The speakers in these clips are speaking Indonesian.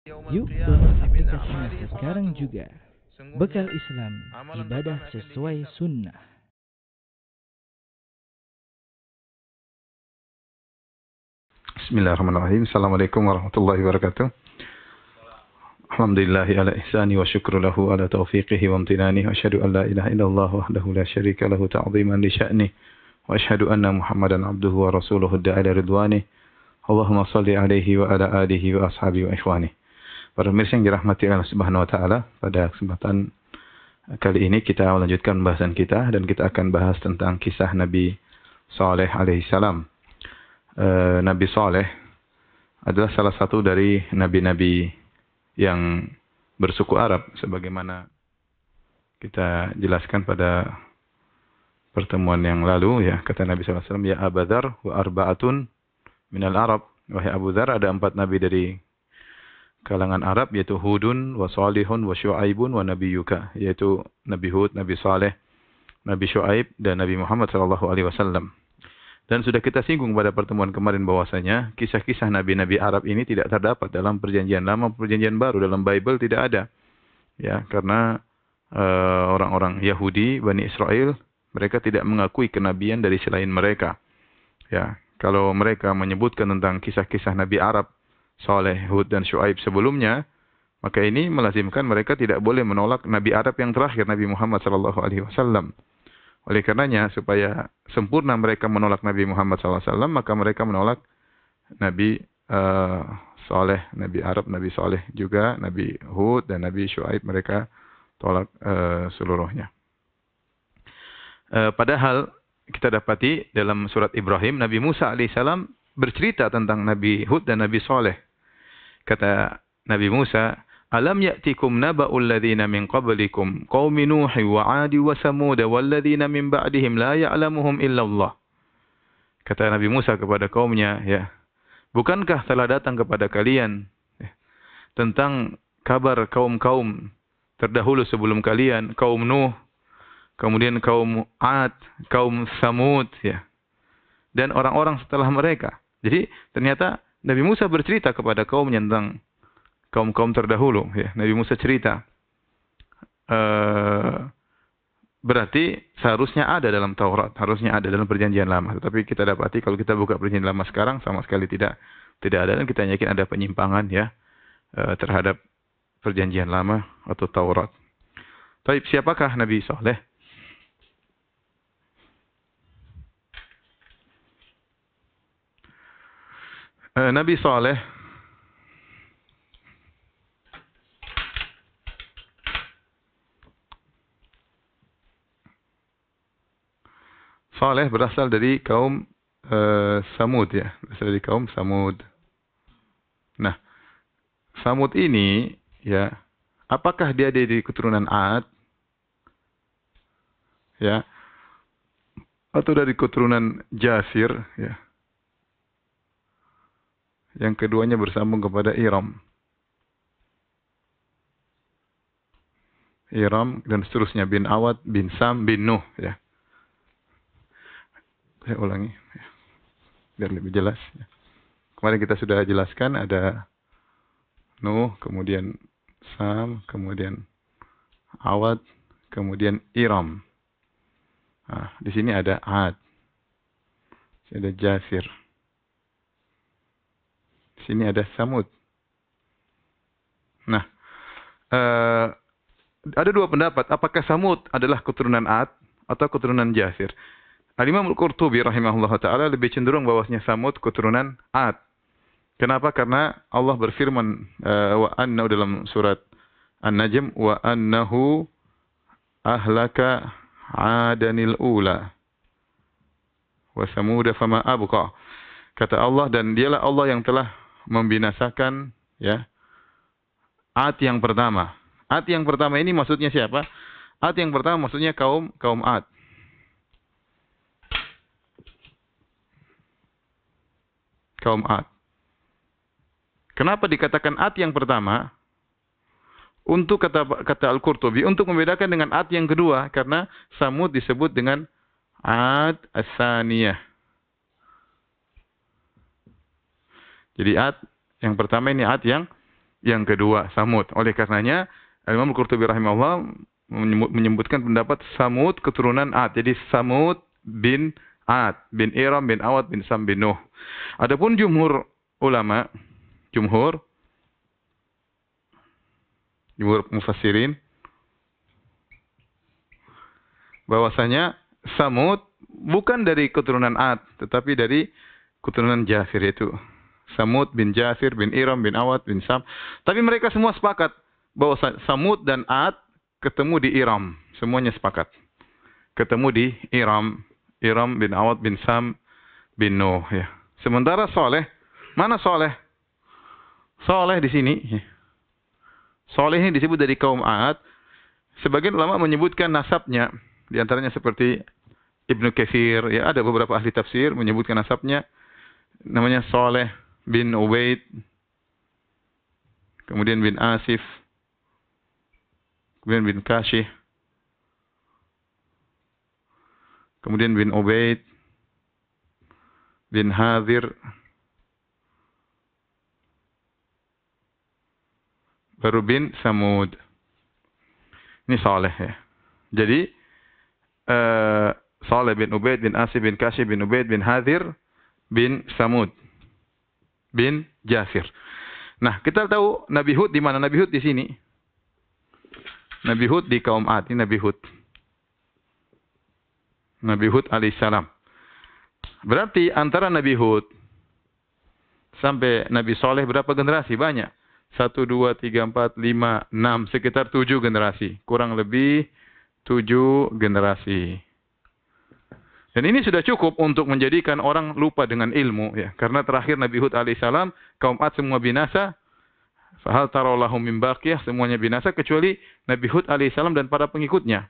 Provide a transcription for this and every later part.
Yuk download aplikasinya sekarang juga. Bekal Islam, ibadah sesuai sunnah. Bismillahirrahmanirrahim. Assalamualaikum warahmatullahi wabarakatuh. Alhamdulillahi ala ihsani wa syukru lahu ala taufiqihi wa amtinani. Wa asyhadu an la ilaha illallah wahdahu la syarika lahu ta'ziman li sya'ni. Wa asyhadu anna Muhammadan abduhu wa rasuluhu da'ala ridwani. Allahumma salli alaihi wa ala alihi wa ashabihi wa ikhwani. Para pemirsa yang dirahmati Allah Subhanahu wa taala, pada kesempatan kali ini kita melanjutkan pembahasan kita dan kita akan bahas tentang kisah Nabi Saleh alaihi salam. Nabi Saleh adalah salah satu dari nabi-nabi yang bersuku Arab, sebagaimana kita jelaskan pada pertemuan yang lalu, ya. Kata Nabi sallallahu alaihi wasallam, ya Abu Dzar wa arba'atun minal Arab. Wahai Abu Dzar, ada 4 nabi dari kalangan Arab, yaitu Hudun wa Salihun wa Syu'aibun wa Nabiyyuka, yaitu Nabi Hud, Nabi Saleh, Nabi Syu'aib dan Nabi Muhammad sallallahu alaihi wasallam. Dan sudah kita singgung pada pertemuan kemarin bahwasanya kisah-kisah nabi-nabi Arab ini tidak terdapat dalam perjanjian lama, perjanjian baru, dalam Bible tidak ada. Ya, karena orang-orang Yahudi, Bani Israel, mereka tidak mengakui kenabian dari selain mereka. Ya, kalau mereka menyebutkan tentang kisah-kisah nabi Arab Saleh, Hud dan Syu'aib sebelumnya, maka ini melazimkan mereka tidak boleh menolak nabi Arab yang terakhir, Nabi Muhammad sallallahu alaihi wasallam. Oleh karenanya, supaya sempurna mereka menolak Nabi Muhammad SAW, maka mereka menolak Nabi Saleh, Nabi Arab, Nabi Saleh juga, Nabi Hud dan Nabi Syu'aib, mereka tolak seluruhnya. Padahal kita dapati dalam surat Ibrahim, Nabi Musa alaihissalam bercerita tentang Nabi Hud dan Nabi Saleh. Kata Nabi Musa, alam ya'tikum naba'ul ladzina min qablikum qaumi Nuh wa 'ad wa Samud wal ladzina min ba'dihim la ya'lamuhum illa Allah. Kata Nabi Musa kepada kaumnya, ya, bukankah telah datang kepada kalian tentang kabar kaum-kaum terdahulu sebelum kalian, kaum Nuh, kemudian kaum 'Ad, kaum Samud, ya, dan orang-orang setelah mereka. Jadi ternyata Nabi Musa bercerita kepada kaumnya tentang kaum-kaum terdahulu, ya. Nabi Musa cerita. Berarti seharusnya ada dalam Taurat, harusnya ada dalam perjanjian lama. Tetapi kita dapati kalau kita buka perjanjian lama sekarang sama sekali tidak ada, dan kita yakin ada penyimpangan, ya, terhadap perjanjian lama atau Taurat. Tapi siapakah Nabi Saleh? Nabi Saleh berasal dari kaum Samud, ya, berasal dari kaum Samud. Nah, Samud ini, ya, apakah dia dari keturunan 'Ad, ya, atau dari keturunan Jasir, ya? Yang keduanya bersambung kepada Iram dan seterusnya, bin Awad, bin Sam, bin Nuh, ya. Saya ulangi, ya, biar lebih jelas, ya. Kemarin kita sudah jelaskan ada Nuh, kemudian Sam, kemudian Awad, kemudian Iram. Nah, di sini ada 'Ad, ada Jasir. Di sini ada Samud. Nah, ada 2 pendapat. Apakah Samud adalah keturunan 'Ad atau keturunan Jasir? Al-Imam Al-Qurtubi rahimahullah ta'ala lebih cenderung bahwasanya Samud keturunan 'Ad. Kenapa? Karena Allah berfirman wa annahu dalam surat An-Najm, wa annahu ahlaka 'adanil ula wa Samud fama abqa. Kata Allah, dan dialah Allah yang telah membinasakan, ya, 'Ad yang pertama. 'Ad yang pertama ini maksudnya siapa? 'Ad yang pertama maksudnya kaum 'Ad. Kaum 'Ad. Kenapa dikatakan 'Ad yang pertama? Untuk kata Al-Qurtubi, untuk membedakan dengan 'Ad yang kedua, karena Samud disebut dengan 'Ad as-saniyah. Jadi 'Ad yang pertama ini 'Ad yang yang kedua, Samud. Oleh karenanya, Imam Al-Qurtubi rahimahullah menyebutkan pendapat Samud keturunan Ad. Jadi Samud bin Ad, bin Iram, bin Awad, bin Sam, bin Nuh. Adapun jumhur ulama, jumhur mufassirin, bahwasanya Samud bukan dari keturunan Ad, tetapi dari keturunan Jafir, itu Samud bin Jafir, bin Iram, bin Awad, bin Sam. Tapi mereka semua sepakat bahwa Samud dan Ad ketemu di Iram. Semuanya sepakat. Ketemu di Iram. Iram bin Awad, bin Sam, bin Nuh. Ya. Sementara Saleh, mana Saleh? Saleh di sini. Saleh ini disebut dari kaum Ad. Sebagian ulama menyebutkan nasabnya. Di antaranya seperti Ibnu Katsir. Ya, ada beberapa ahli tafsir menyebutkan nasabnya. Namanya Saleh bin Ubaid, kemudian bin Asif, kemudian bin Kashih, kemudian bin Ubaid, bin Hadir, baru bin Samud. Ini Saleh ya. Jadi Saleh bin Ubaid, bin Asif, bin Kashih, bin Ubaid, bin Hadir, bin Samud, bin Jafir. Nah, kita tahu Nabi Hud di mana? Nabi Hud di sini. Nabi Hud di kaum Ad. Ini Nabi Hud. Nabi Hud alaihissalam. Berarti antara Nabi Hud sampai Nabi Saleh berapa generasi? Banyak. 1, 2, 3, 4, 5, 6. Sekitar 7 generasi. Kurang lebih 7 generasi. Dan ini sudah cukup untuk menjadikan orang lupa dengan ilmu, ya. Karena terakhir Nabi Hud alaihissalam, kaum Ad semua binasa. Fahal tarolahum min baqiyah, semuanya binasa kecuali Nabi Hud alaihissalam dan para pengikutnya.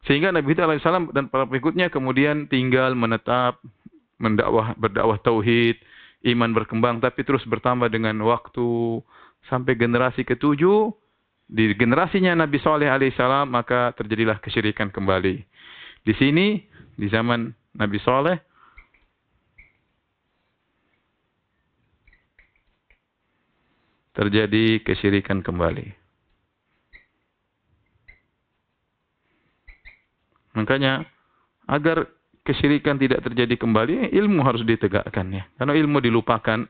Sehingga Nabi Hud alaihissalam dan para pengikutnya kemudian tinggal menetap, berdakwah tauhid, iman berkembang, tapi terus bertambah dengan waktu sampai generasi ke-7. Di generasinya Nabi Saleh alaihissalam maka terjadilah kesyirikan kembali. Di sini di zaman Nabi Saleh terjadi kesyirikan kembali. Makanya agar kesyirikan tidak terjadi kembali, ilmu harus ditegakkan ya. Karena ilmu dilupakan,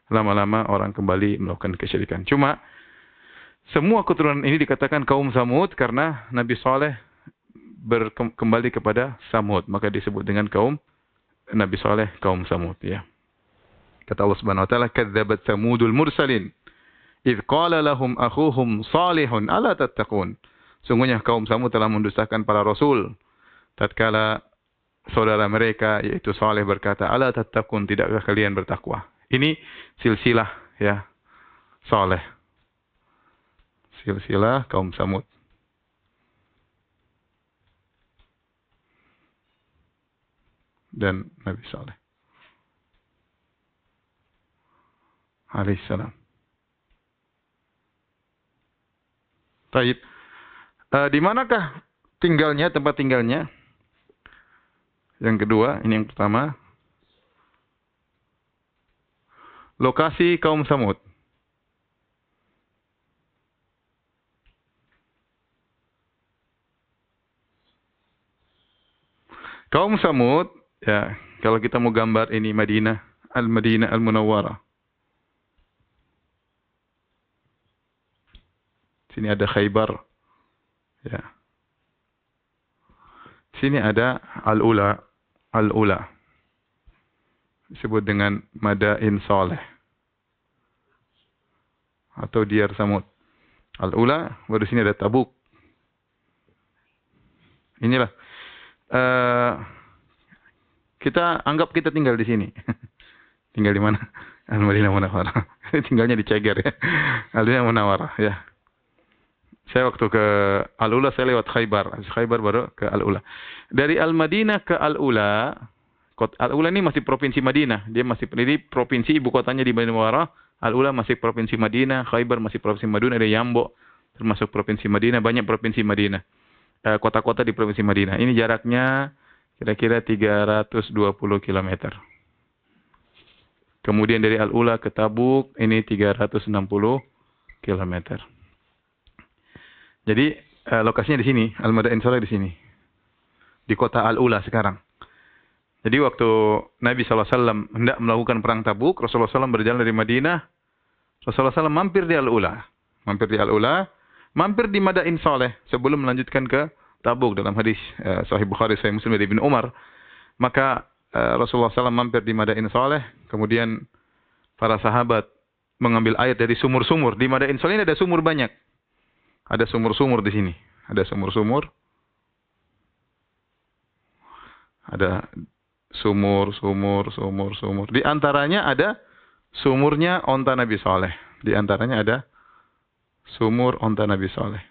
lama-lama orang kembali melakukan kesyirikan. Cuma semua keturunan ini dikatakan kaum Samud karena Nabi Saleh kembali kepada Samud, maka disebut dengan kaum Nabi Saleh, kaum Samud ya. Kata Allah Subhanahu wa taala, "Kadzdzabat Samudul mursalin, idz qala lahum akhuhum Shalihun ala tattaqun." Sungguhnya kaum Samud telah mendustakan para rasul tatkala saudara mereka yaitu Saleh berkata, "Ala tattaqun, tidakkah kalian bertakwa?" Ini silsilah ya Saleh. Silsilah kaum Samud. Dan Nabi Saleh alaihissalam. Baik. Di manakah tinggalnya, tempat tinggalnya? Yang kedua, ini yang pertama. Lokasi kaum Samud. Kaum Samud, ya, kalau kita mau gambar ini Madinah Al-Munawwarah. Sini ada Khaybar. Ya. Sini ada Al-Ula. Al-Ula. Disebut dengan Madain Saleh. Atau Diyar Samud. Al-Ula, baru sini ada Tabuk. Inilah. Kita anggap kita tinggal di sini. Tinggal di mana? Al-Madinah Munawwarah. Tinggalnya di Ceger ya. Al-Madinah Munawwarah ya. Saya waktu ke Al-Ula saya lewat Khaybar. Khaybar baru ke Al-Ula. Dari Al-Madinah ke Al-Ula. Al-Ula ini masih provinsi Madinah. Dia masih jadi provinsi, ibu kotanya di Madinah Munawwarah. Al-Ula masih provinsi Madinah. Khaybar masih provinsi Madinah. Ada Yambo termasuk provinsi Madinah. Banyak provinsi Madinah. Kota-kota di provinsi Madinah. Ini jaraknya kira-kira 320 km. Kemudian dari Al-Ula ke Tabuk ini 360 kilometer. Jadi lokasinya di sini, Al-Madain Saleh di sini. Di kota Al-Ula sekarang. Jadi waktu Nabi SAW hendak melakukan perang Tabuk, Rasulullah SAW berjalan dari Madinah, Rasulullah SAW mampir di Al-Ula. Mampir di Madain Saleh sebelum melanjutkan ke Tabuk dalam hadis Sahih Bukhari, Sahih Muslim dari Ibnu Umar. Maka Rasulullah SAW mampir di Madain Saleh, kemudian para sahabat mengambil air dari sumur-sumur. Di Madain Saleh ini ada sumur banyak. Ada sumur-sumur di sini. Ada sumur-sumur. Ada sumur. Di antaranya ada sumurnya onta Nabi Saleh. Di antaranya ada sumur onta Nabi Saleh.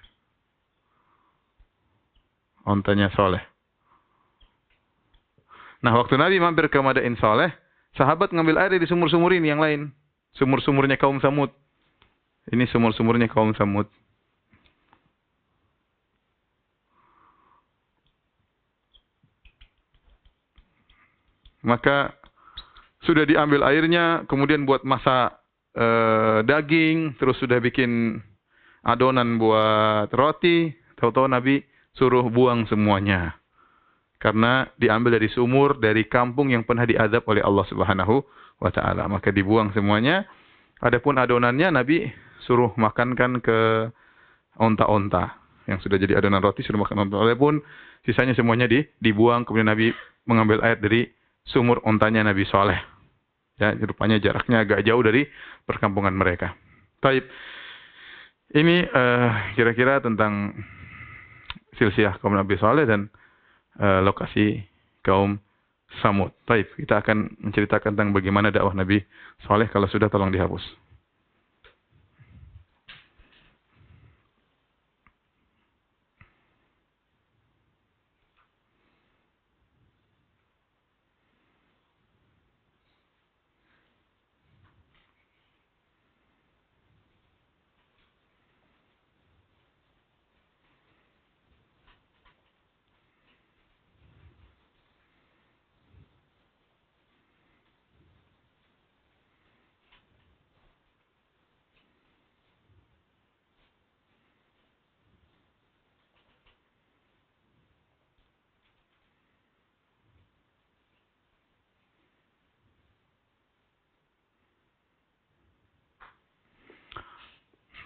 Ontanya Saleh. Nah, waktu Nabi mampir ke Madain Saleh, sahabat ngambil air di sumur-sumur ini yang lain. Sumur-sumurnya kaum Samud. Ini sumur-sumurnya kaum Samud. Maka sudah diambil airnya, kemudian buat masak daging, terus sudah bikin adonan buat roti. Tahu-tahu Nabi suruh buang semuanya. Karena diambil dari sumur, dari kampung yang pernah diazab oleh Allah Subhanahu wa Ta'ala. Maka dibuang semuanya. Adapun adonannya Nabi suruh makankan ke onta-onta. Yang sudah jadi adonan roti suruh makan onta. Adapun sisanya semuanya dibuang. Kemudian Nabi mengambil air dari sumur ontanya Nabi Saleh. Ya, rupanya jaraknya agak jauh dari perkampungan mereka. Taib. Ini kira-kira tentang silsilah kaum Nabi Saleh dan lokasi kaum Samud. Taib, kita akan menceritakan tentang bagaimana dakwah Nabi Saleh. Kalau sudah, tolong dihapus.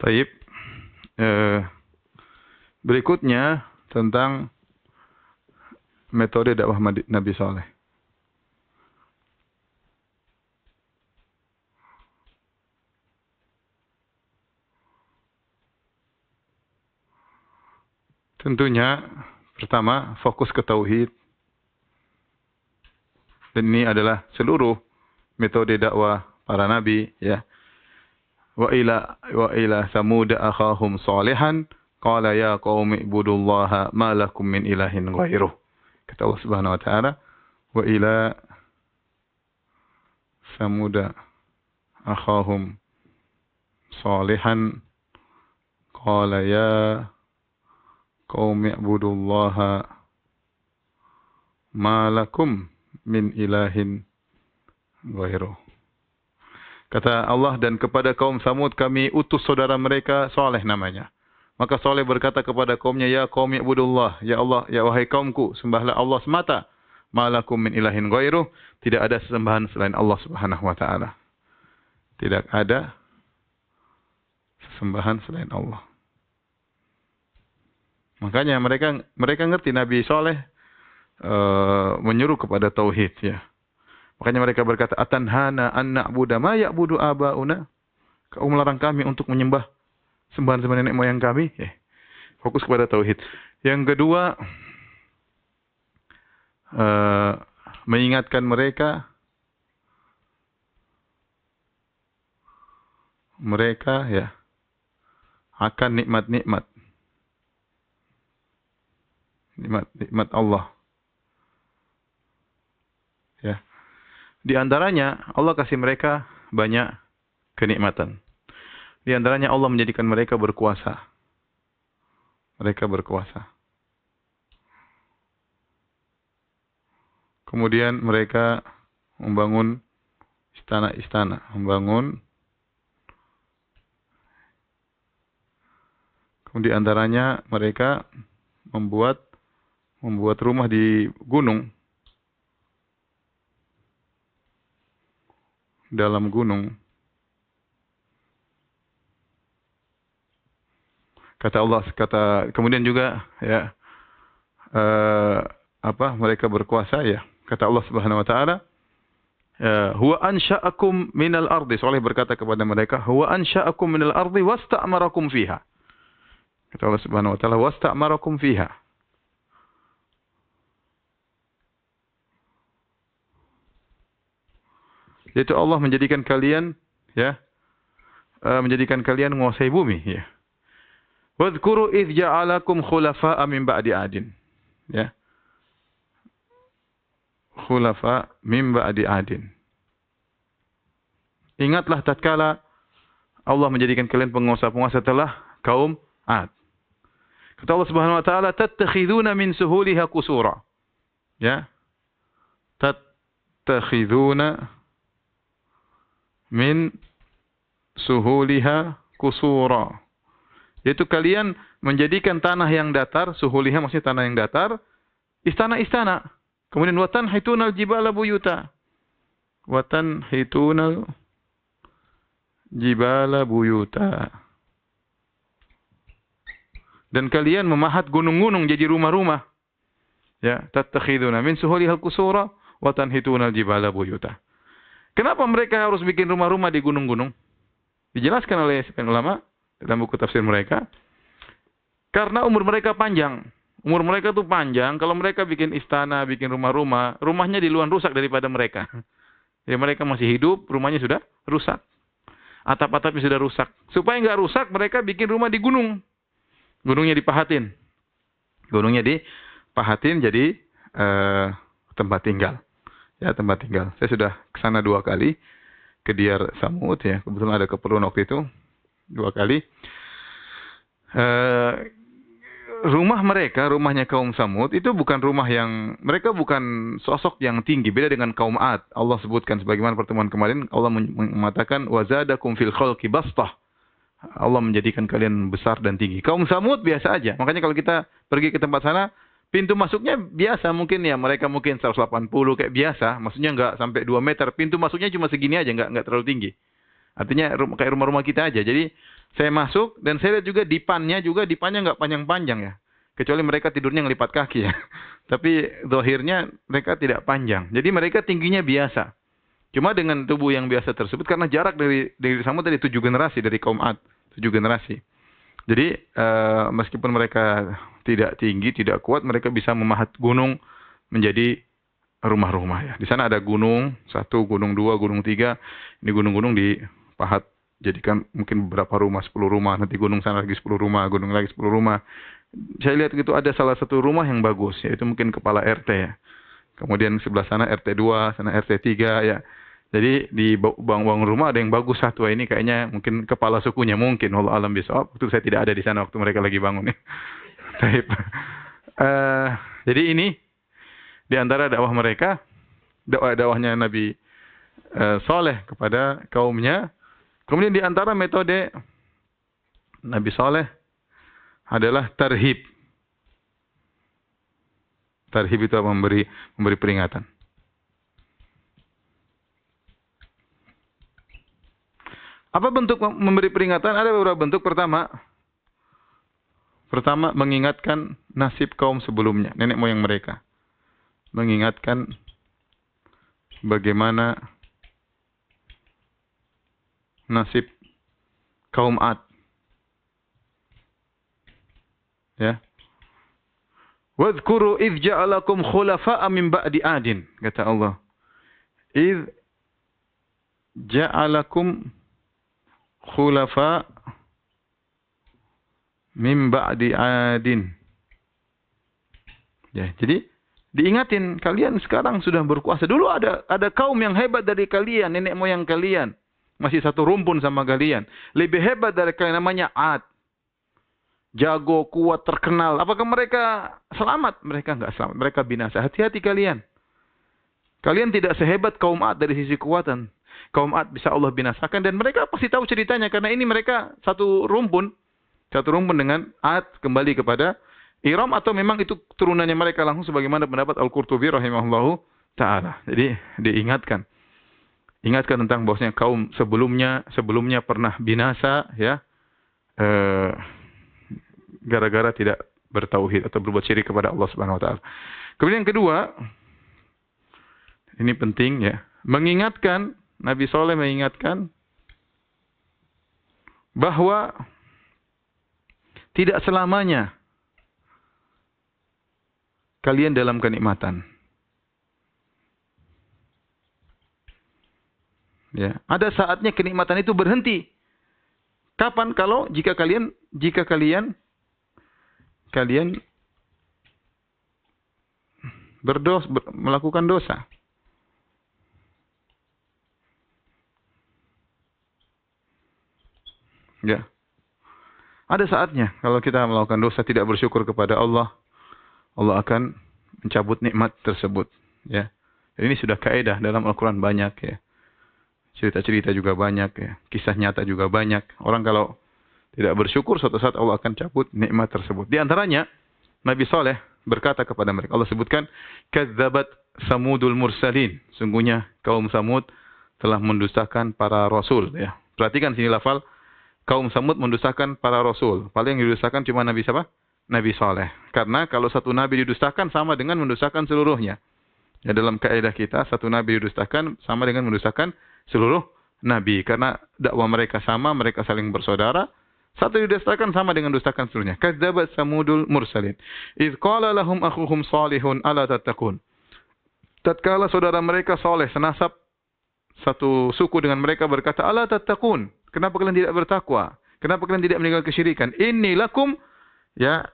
Taib. Berikutnya tentang metode dakwah Nabi Saleh. Tentunya pertama fokus ke tauhid. Dan ini adalah seluruh metode dakwah para nabi, ya. Wa ila Samud akhahum Salihan qala ya qaumi ibudullaha ma lakum min ilahin ghairuh. Kata Allah Subhanahu wa taala, wa ila Samud akhahum Salihan qala ya qaumi ibudullaha ma lakum min ilahin ghairuh. Kata Allah, dan kepada kaum Samud kami utus saudara mereka Saleh namanya. Maka Saleh berkata kepada kaumnya, ya qaumi ibudullah, ya Allah, ya wahai kaumku, sembahlah Allah semata. Malakum min ilahin ghairuh, tidak ada sesembahan selain Allah Subhanahu wa taala. Tidak ada sesembahan selain Allah. Makanya mereka ngerti Nabi Saleh menyuruh kepada tauhid, ya. Makanya mereka berkata, atanhana an na'budu ma ya'budu abauna. Kau melarang kami untuk menyembah sembahan-sembahan nenek moyang kami. Fokus kepada tauhid. Yang kedua, mengingatkan mereka ya akan nikmat-nikmat Allah. Ya. Di antaranya Allah kasih mereka banyak kenikmatan. Di antaranya Allah menjadikan mereka berkuasa. Mereka berkuasa. Kemudian mereka membangun istana-istana, membangun Kemudian di antaranya mereka membuat rumah di gunung, dalam gunung. Kemudian juga ya mereka berkuasa ya. Kata Allah Subhanahu wa taala, huwa ansha'akum minal ardi. Saleh berkata kepada mereka, huwa ansha'akum minal ardi wasta'marakum fiha. Kata Allah Subhanahu wa taala, wasta'marakum fiha. Yaitu Allah menjadikan kalian menguasai bumi ya. Wadhkuru idh ja'alakum khulafa'a min ba'di 'adin. Ya. Khulafa min ba'di 'adin. Ingatlah tatkala Allah menjadikan kalian penguasa-penguasa setelah kaum 'Ad. Kata Allah Subhanahu wa taala, tattakhiduna min suhuliha qusura. Ya. Tattakhiduna min suhuliha qusura. Yaitu kalian menjadikan tanah yang datar, suhuliha maksudnya tanah yang datar, istana-istana. Kemudian watan hitunal jibala buyuta. Watan hitunal jibala buyuta. Dan kalian memahat gunung-gunung jadi rumah-rumah. Ya, tattakhiduna min suhulihal qusura wa tanhitunal jibala buyuta. Kenapa mereka harus bikin rumah-rumah di gunung-gunung? Dijelaskan oleh sebagian ulama dalam buku tafsir mereka. Karena umur mereka panjang. Umur mereka tuh panjang. Kalau mereka bikin istana, bikin rumah-rumah, rumahnya di luar rusak daripada mereka. Ya, mereka masih hidup, rumahnya sudah rusak. Atap-atapnya sudah rusak. Supaya nggak rusak, mereka bikin rumah di gunung. Gunungnya dipahatin. Gunungnya dipahatin jadi tempat tinggal. Ya, tempat tinggal. Saya sudah ke sana 2 kali. Ke Diyar Samud ya. Kebetulan ada keperluan waktu itu. 2 kali. Rumahnya kaum Samud itu bukan rumah yang, mereka bukan sosok yang tinggi. Beda dengan kaum 'Ad. Allah sebutkan sebagaimana pertemuan kemarin. Allah mengatakan, wazadakum fil khalqi bastah. Allah menjadikan kalian besar dan tinggi. Kaum Samud biasa aja. Makanya kalau kita pergi ke tempat sana, pintu masuknya biasa mungkin ya. Mereka mungkin 180 kayak biasa. Maksudnya nggak sampai 2 meter. Pintu masuknya cuma segini aja, nggak terlalu tinggi. Artinya kayak rumah-rumah kita aja. Jadi saya masuk dan saya lihat juga dipannya nggak panjang-panjang ya. Kecuali mereka tidurnya ngelipat kaki ya. Tapi zahirnya mereka tidak panjang. Jadi mereka tingginya biasa. Cuma dengan tubuh yang biasa tersebut karena jarak dari Samud tadi 7 generasi dari kaum 'Ad, 7 generasi. Jadi meskipun mereka tidak tinggi, tidak kuat, mereka bisa memahat gunung menjadi rumah-rumah ya. Di sana ada gunung 1, gunung 2, gunung 3. Ini gunung-gunung dipahat jadikan mungkin beberapa rumah, 10 rumah, nanti gunung sana lagi 10 rumah, gunung lagi 10 rumah. Saya lihat gitu ada salah satu rumah yang bagus, yaitu mungkin kepala RT ya. Kemudian sebelah sana RT 2, sana RT 3 ya. Jadi di bangun rumah ada yang bagus satu, ini kayaknya mungkin kepala sukunya mungkin, wallahu alam bisawab. Waktu saya tidak ada di sana waktu mereka lagi bangun ya. Jadi ini di antara dakwah mereka, dakwahnya Nabi Saleh kepada kaumnya. Kemudian di antara metode Nabi Saleh adalah tarhib. Tarhib itu memberi peringatan. Apa bentuk memberi peringatan? Ada beberapa bentuk. Pertama mengingatkan nasib kaum sebelumnya, nenek moyang mereka. Mengingatkan bagaimana nasib kaum 'Ad. Ya. Wadhkuru idh ja'alakum khulafa'a min ba'di 'adin, kata Allah. Idh ja'alakum khulafa min ba'di 'adin. Ya, jadi diingatin kalian sekarang sudah berkuasa. Dulu ada kaum yang hebat dari kalian, nenek moyang kalian. Masih satu rumpun sama kalian. Lebih hebat dari kalian, namanya 'Ad. Jago, kuat, terkenal. Apakah mereka selamat? Mereka enggak selamat. Mereka binasa. Hati-hati kalian. Kalian tidak sehebat kaum 'Ad dari sisi kekuatan. Kaum 'Ad bisa Allah binasakan dan mereka pasti tahu ceritanya karena ini mereka satu rumpun. Satu rumpun dengan ad kembali kepada iram atau memang itu turunannya mereka langsung sebagaimana pendapat Al-Qurtubi rahimahullahu taala. Jadi diingatkan. Ingatkan tentang bahwasanya kaum sebelumnya pernah binasa ya. Gara-gara tidak bertauhid atau berbuat syirik kepada Allah Subhanahu wa taala. Kemudian yang kedua, ini penting ya, mengingatkan Nabi Saleh mengingatkan bahwa tidak selamanya kalian dalam kenikmatan. Ya, ada saatnya kenikmatan itu berhenti. Kapan? Jika kalian melakukan dosa. Ya. Ada saatnya kalau kita melakukan dosa tidak bersyukur kepada Allah, Allah akan mencabut nikmat tersebut, ya. Ini sudah kaidah dalam Al-Qur'an banyak ya. Cerita-cerita juga banyak ya, kisah nyata juga banyak. Orang kalau tidak bersyukur suatu saat Allah akan cabut nikmat tersebut. Di antaranya Nabi Saleh berkata kepada mereka, Allah sebutkan, "Kadzabat Samudul mursalin." Sungguhnya kaum Samud telah mendustakan para rasul ya. Perhatikan sini lafal kaum Samud mendustakan para rasul. Paling yang didustakan cuma Nabi siapa? Nabi Saleh. Karena kalau satu nabi didustakan sama dengan mendustakan seluruhnya. Ya, dalam kaidah kita satu nabi didustakan sama dengan mendustakan seluruh nabi, karena dakwah mereka sama, mereka saling bersaudara. Satu didustakan sama dengan dustakan seluruhnya. Kadzabat Samudul mursalin. Idz qala lahum akhuhum Shalihun ala tattaqun. Tatkala saudara mereka Saleh senasab satu suku dengan mereka berkata, ala tattaqun. Kenapa kalian tidak bertakwa? Kenapa kalian tidak meninggalkan kesyirikan? Inni lakum ya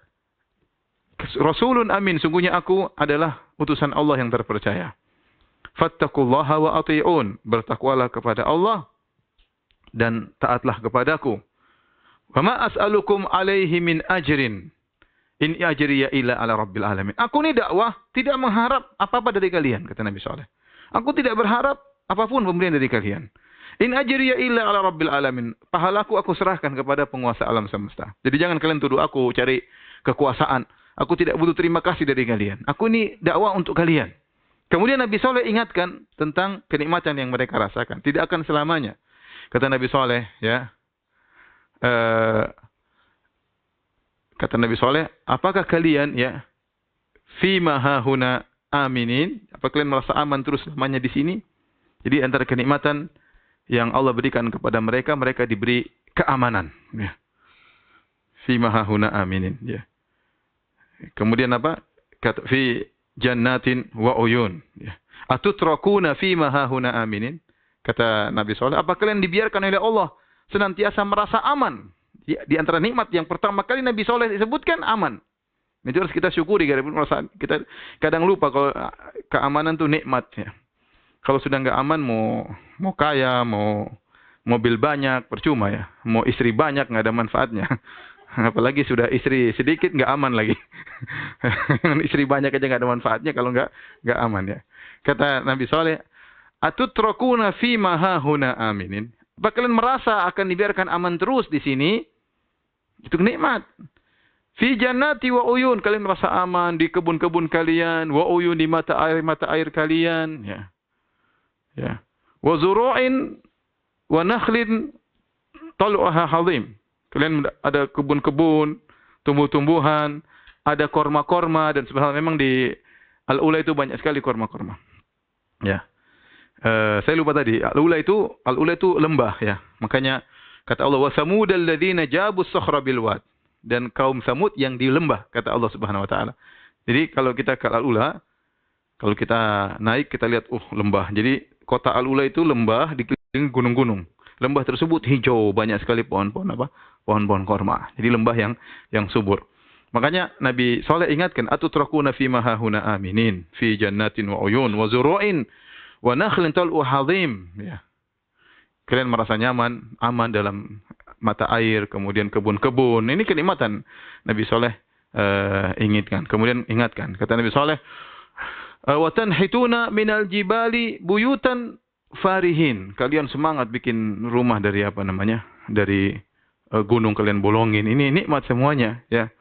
rasulun amin. Sungguhnya aku adalah utusan Allah yang terpercaya. Fattaqullaha wa ati'un. Bertakwalah kepada Allah dan taatlah kepadaku. Wa ma as'alukum alaihi min ajrin. In ajriya illa ala rabbil alamin. Aku ini dakwah tidak mengharap apa-apa dari kalian, kata Nabi Saleh. Aku tidak berharap apapun pemberian dari kalian. In ajriya illa ala rabbil alamin. Pahalaku aku serahkan kepada penguasa alam semesta. Jadi jangan kalian tuduh aku cari kekuasaan. Aku tidak butuh terima kasih dari kalian. Aku ini dakwah untuk kalian. Kemudian Nabi Saleh ingatkan tentang kenikmatan yang mereka rasakan. Tidak akan selamanya. Kata Nabi Saleh, ya. Kata Nabi Saleh, apakah kalian ya fima hahuna aminin? Apa kalian merasa aman terus selamanya di sini? Jadi antara kenikmatan yang Allah berikan kepada mereka, mereka diberi keamanan. Ya. Fima hahuna aminin. Ya. Kemudian apa? Kata fi jannatin wa uyun. Ya. Atutrakuna fima hahuna aminin? Kata Nabi Saleh, apa kalian dibiarkan oleh Allah senantiasa merasa aman? Di antara nikmat yang pertama kali Nabi Saleh disebutkan aman. Itu harus kita syukuri. Kita kadang lupa kalau keamanan itu nikmat. Ya. Kalau sudah nggak aman, mau kaya, mau mobil banyak, percuma ya. Mau istri banyak, nggak ada manfaatnya. Apalagi sudah istri sedikit, nggak aman lagi. Istri banyak aja nggak ada manfaatnya kalau nggak aman ya. Kata Nabi Saleh, atutrakuna fima hahuna aminin. Apa kalian merasa akan dibiarkan aman terus di sini? Itu nikmat. Fi jannati wa uyun, kalian merasa aman di kebun-kebun kalian, wa uyun di mata air kalian, ya. Ya. Wa zuru'in wa nakhlin tal'uha hadim. Kalian ada kebun-kebun, tumbuh-tumbuhan, ada korma-korma dan sebagainya. Memang di Al-Ula itu banyak sekali korma-korma. Ya. Saya lupa tadi. Al-Ula itu lembah ya. Makanya kata Allah, wa samudal ladzina jabu as-sakhra bil wad. Dan kaum Samud yang di lembah, kata Allah Subhanahu wa taala. Jadi kalau kita ke Al-Ula, kalau kita naik kita lihat lembah. Jadi kota Al-Ula itu lembah dikelilingi gunung-gunung. Lembah tersebut hijau, banyak sekali pohon-pohon apa? Pohon-pohon korma. Jadi lembah yang subur. Makanya Nabi Saleh ingatkan, atutrakuna fi ma hahuna aminin fi jannatin wa uyun wa zuru'in wa nakhlin tal'u hadim. Ya. Kalian merasa nyaman, aman dalam mata air, kemudian kebun-kebun. Ini kenikmatan Nabi Saleh ingatkan. Kemudian ingatkan, kata Nabi Saleh, wa tanhituna minal jibali buyutan farihin. Kalian semangat bikin rumah dari apa namanya? Dari gunung kalian bolongin. Ini nikmat semuanya, ya.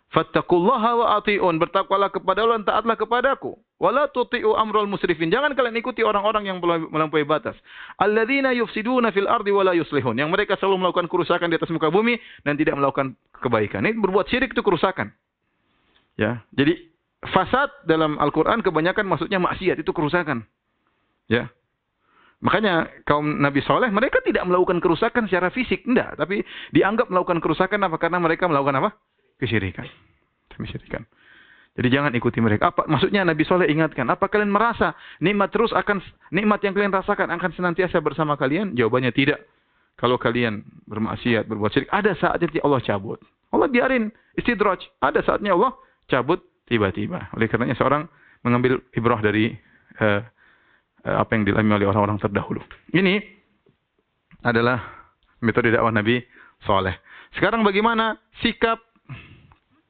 Fattaqullaha wa ati'un, bertakwalah kepada Allah dan taatlah kepadaku. Wala tuti'u amral musrifin, jangan kalian ikuti orang-orang yang melampaui batas. Alladzina yufsiduna fil ardi wala yuslihun, yang mereka selalu melakukan kerusakan di atas muka bumi dan tidak melakukan kebaikan. Ini berbuat syirik itu kerusakan. Ya, jadi fasad dalam Al-Qur'an kebanyakan maksudnya maksiat, itu kerusakan. Ya. Makanya kaum Nabi Saleh mereka tidak melakukan kerusakan secara fisik, enggak, tapi dianggap melakukan kerusakan apa? Karena mereka melakukan apa? Kesyirikan. Kesyirikan. Jadi jangan ikuti mereka. Apa maksudnya Nabi Saleh ingatkan? Apa kalian merasa nikmat yang kalian rasakan akan senantiasa bersama kalian? Jawabannya tidak. Kalau kalian bermaksiat, berbuat syirik, ada saatnya Allah cabut. Allah biarin istidraj. Ada saatnya Allah cabut tiba-tiba. Oleh karenanya seorang mengambil ibrah dari apa yang dialami oleh orang-orang terdahulu. Ini adalah metode dakwah Nabi Saleh. Sekarang bagaimana sikap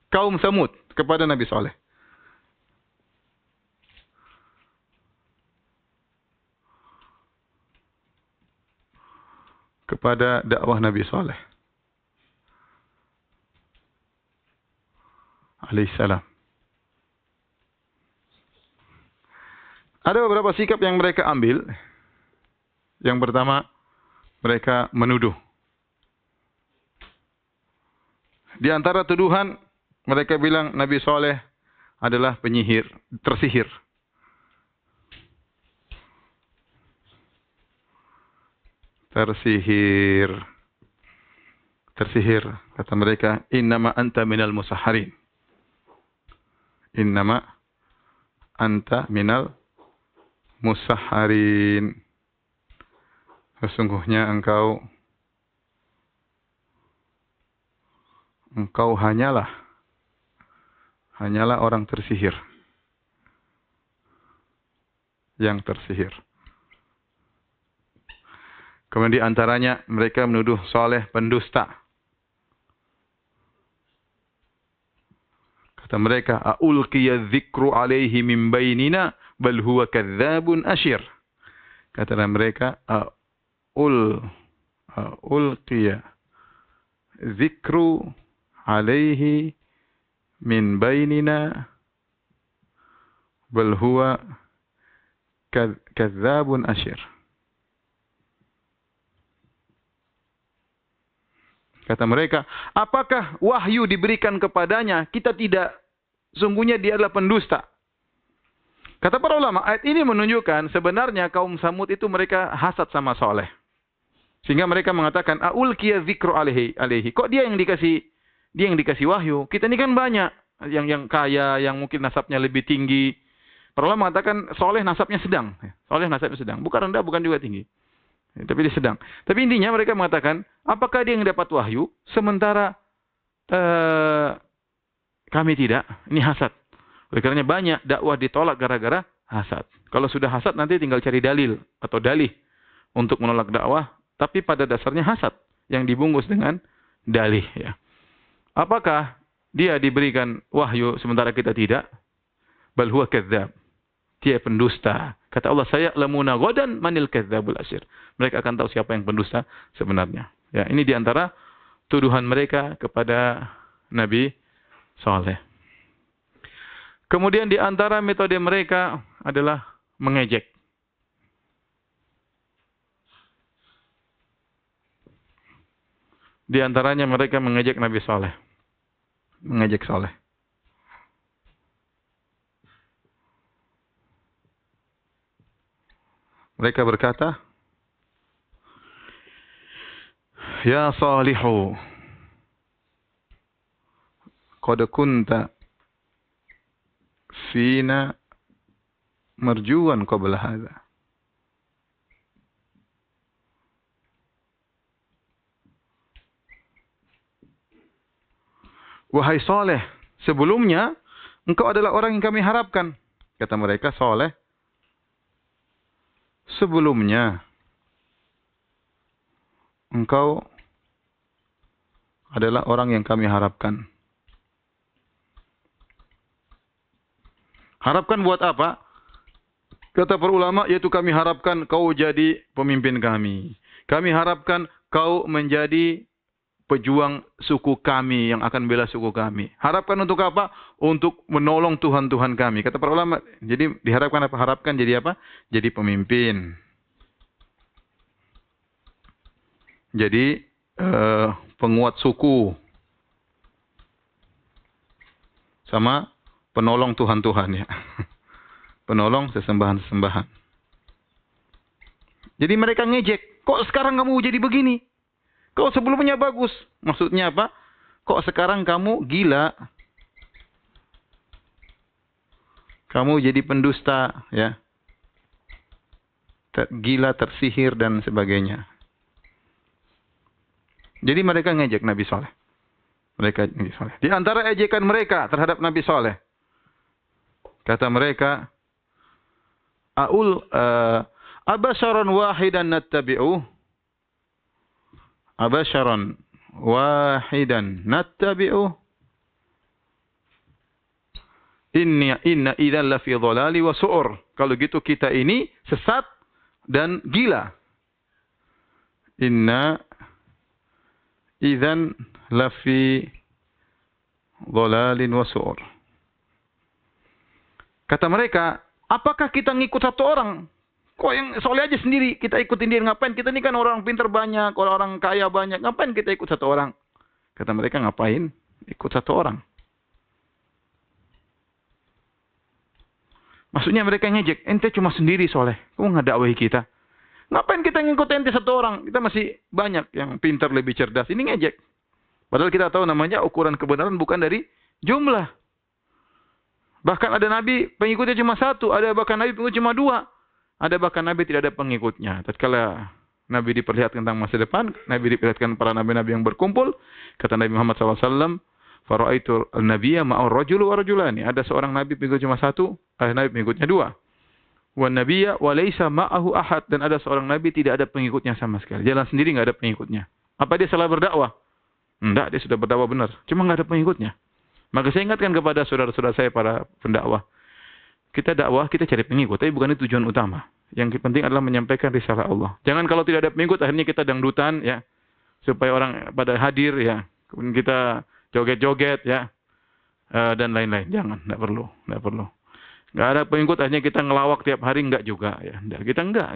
kaum Samud kepada Nabi Saleh? Kepada dakwah Nabi Saleh alaihissalam. Ada beberapa sikap yang mereka ambil. Yang pertama, mereka menuduh. Di antara tuduhan, mereka bilang Nabi Saleh adalah penyihir, tersihir. Tersihir. Kata mereka, innama anta minal musahharin. Innama anta minal musahharin. Sesungguhnya engkau hanyalah orang tersihir. Yang tersihir. Kemudian di antaranya mereka menuduh Saleh pendusta. Kata mereka, "Aulqiya dzikru alaihi min bainina bal huwa kadzdzabun asyir." Kata mereka, "Aulqiya dzikru alaihi min bainina bal huwa kadzdzabun asyir." Kata mereka, apakah wahyu diberikan kepadanya? Kita tidak. Sungguhnya dia adalah pendusta. Kata para ulama, ayat ini menunjukkan sebenarnya kaum Samud itu mereka hasad sama Saleh. Sehingga mereka mengatakan, aulqiya dzikru alaihi. Kok dia yang dikasih wahyu? Kita ini kan banyak. Yang kaya, yang mungkin nasabnya lebih tinggi. Para ulama mengatakan, Saleh nasabnya sedang. Bukan rendah, bukan juga tinggi. Tapi dia sedang. Tapi intinya mereka mengatakan, apakah dia yang dapat wahyu, sementara kami tidak? Ini hasad. Oleh karenanya banyak dakwah ditolak gara-gara hasad. Kalau sudah hasad nanti tinggal cari dalil atau dalih untuk menolak dakwah. Tapi pada dasarnya hasad yang dibungkus dengan dalih. Ya. Apakah dia diberikan wahyu sementara kita tidak? Bal huwa kadzdzab. Dia pendusta. Kata Allah, saya lamuna ghadan manil kadzdzabul asyir. Mereka akan tahu siapa yang pendusta sebenarnya. Ya, ini diantara tuduhan mereka kepada Nabi Saleh. Kemudian diantara metode mereka adalah mengejek. Di antaranya mereka mengejek Nabi Saleh. Mengejek Saleh. Mereka berkata, Ya Salihu, qad kunta fina marjuwan qabla hadha. Wahai Saleh, sebelumnya engkau adalah orang yang kami harapkan. Kata mereka, Saleh, sebelumnya engkau adalah orang yang kami harapkan. Harapkan buat apa? Kata para ulama, yaitu kami harapkan kau jadi pemimpin kami. Kami harapkan kau menjadi pejuang suku kami yang akan bela suku kami. Harapkan untuk apa? Untuk menolong Tuhan-Tuhan kami. Kata para ulama, jadi diharapkan apa? Harapkan jadi apa? Jadi pemimpin. Jadi penguat suku. Sama penolong Tuhan-Tuhan ya. Penolong sesembahan-sesembahan. Jadi mereka ngejek. Kok sekarang kamu jadi begini? Kok sebelumnya bagus? Maksudnya apa? Kok sekarang kamu gila? Kamu jadi pendusta, ya. Gila, tersihir, dan sebagainya. Jadi mereka ngejek Nabi Saleh. Mereka Nabi Saleh. Di antara ejekan mereka terhadap Nabi Saleh. Kata mereka, Abasharan wahidan nattabi'uh. Abasharan wahidan nattabi'uh. Inna idzan lafi dhalali wa su'ur. Kalau gitu kita ini sesat dan gila. Inna idzan lafi dhalalin wa su'ur. Kata mereka, apakah kita ngikut satu orang? Kok yang soleh aja sendiri, kita ikutin dia. Ngapain? Kita ini kan orang pintar banyak, orang kaya banyak. Ngapain kita ikut satu orang? Kata mereka, ngapain ikut satu orang? Maksudnya mereka ngejek, ente cuma sendiri soleh. Kok nggak dakwahi kita? Ngapain kita ngikut ente satu orang? Kita masih banyak yang pintar, lebih cerdas. Ini ngejek. Padahal kita tahu namanya ukuran kebenaran bukan dari jumlah. Bahkan ada nabi pengikutnya cuma satu. Ada bahkan nabi pengikut cuma dua. Ada bahkan Nabi tidak ada pengikutnya. Tatkala Nabi diperlihatkan tentang masa depan, Nabi diperlihatkan para nabi-nabi yang berkumpul. Kata Nabi Muhammad SAW, Fara'aitu al-nabiyya ma'ur rajulu wa rajulani. Ada seorang Nabi pengikut cuma satu, Nabi pengikutnya dua. Wa nabiyya wa laysa ma'ahu ahad. Dan ada seorang Nabi tidak ada pengikutnya sama sekali. Jalan sendiri nggak ada pengikutnya. Apa dia salah berdakwah? Enggak, dia sudah berdakwah benar. Cuma nggak ada pengikutnya. Maka saya ingatkan kepada saudara-saudara saya para pendakwah. Kita dakwah, kita cari pengikut, tapi bukan itu tujuan utama. Yang penting adalah menyampaikan risalah Allah. Jangan kalau tidak ada pengikut, akhirnya kita dangdutan, ya, supaya orang pada hadir, ya, kemudian kita joget-joget, ya, dan lain-lain. Jangan, tidak perlu. Nggak ada pengikut, akhirnya kita ngelawak tiap hari, enggak juga, ya.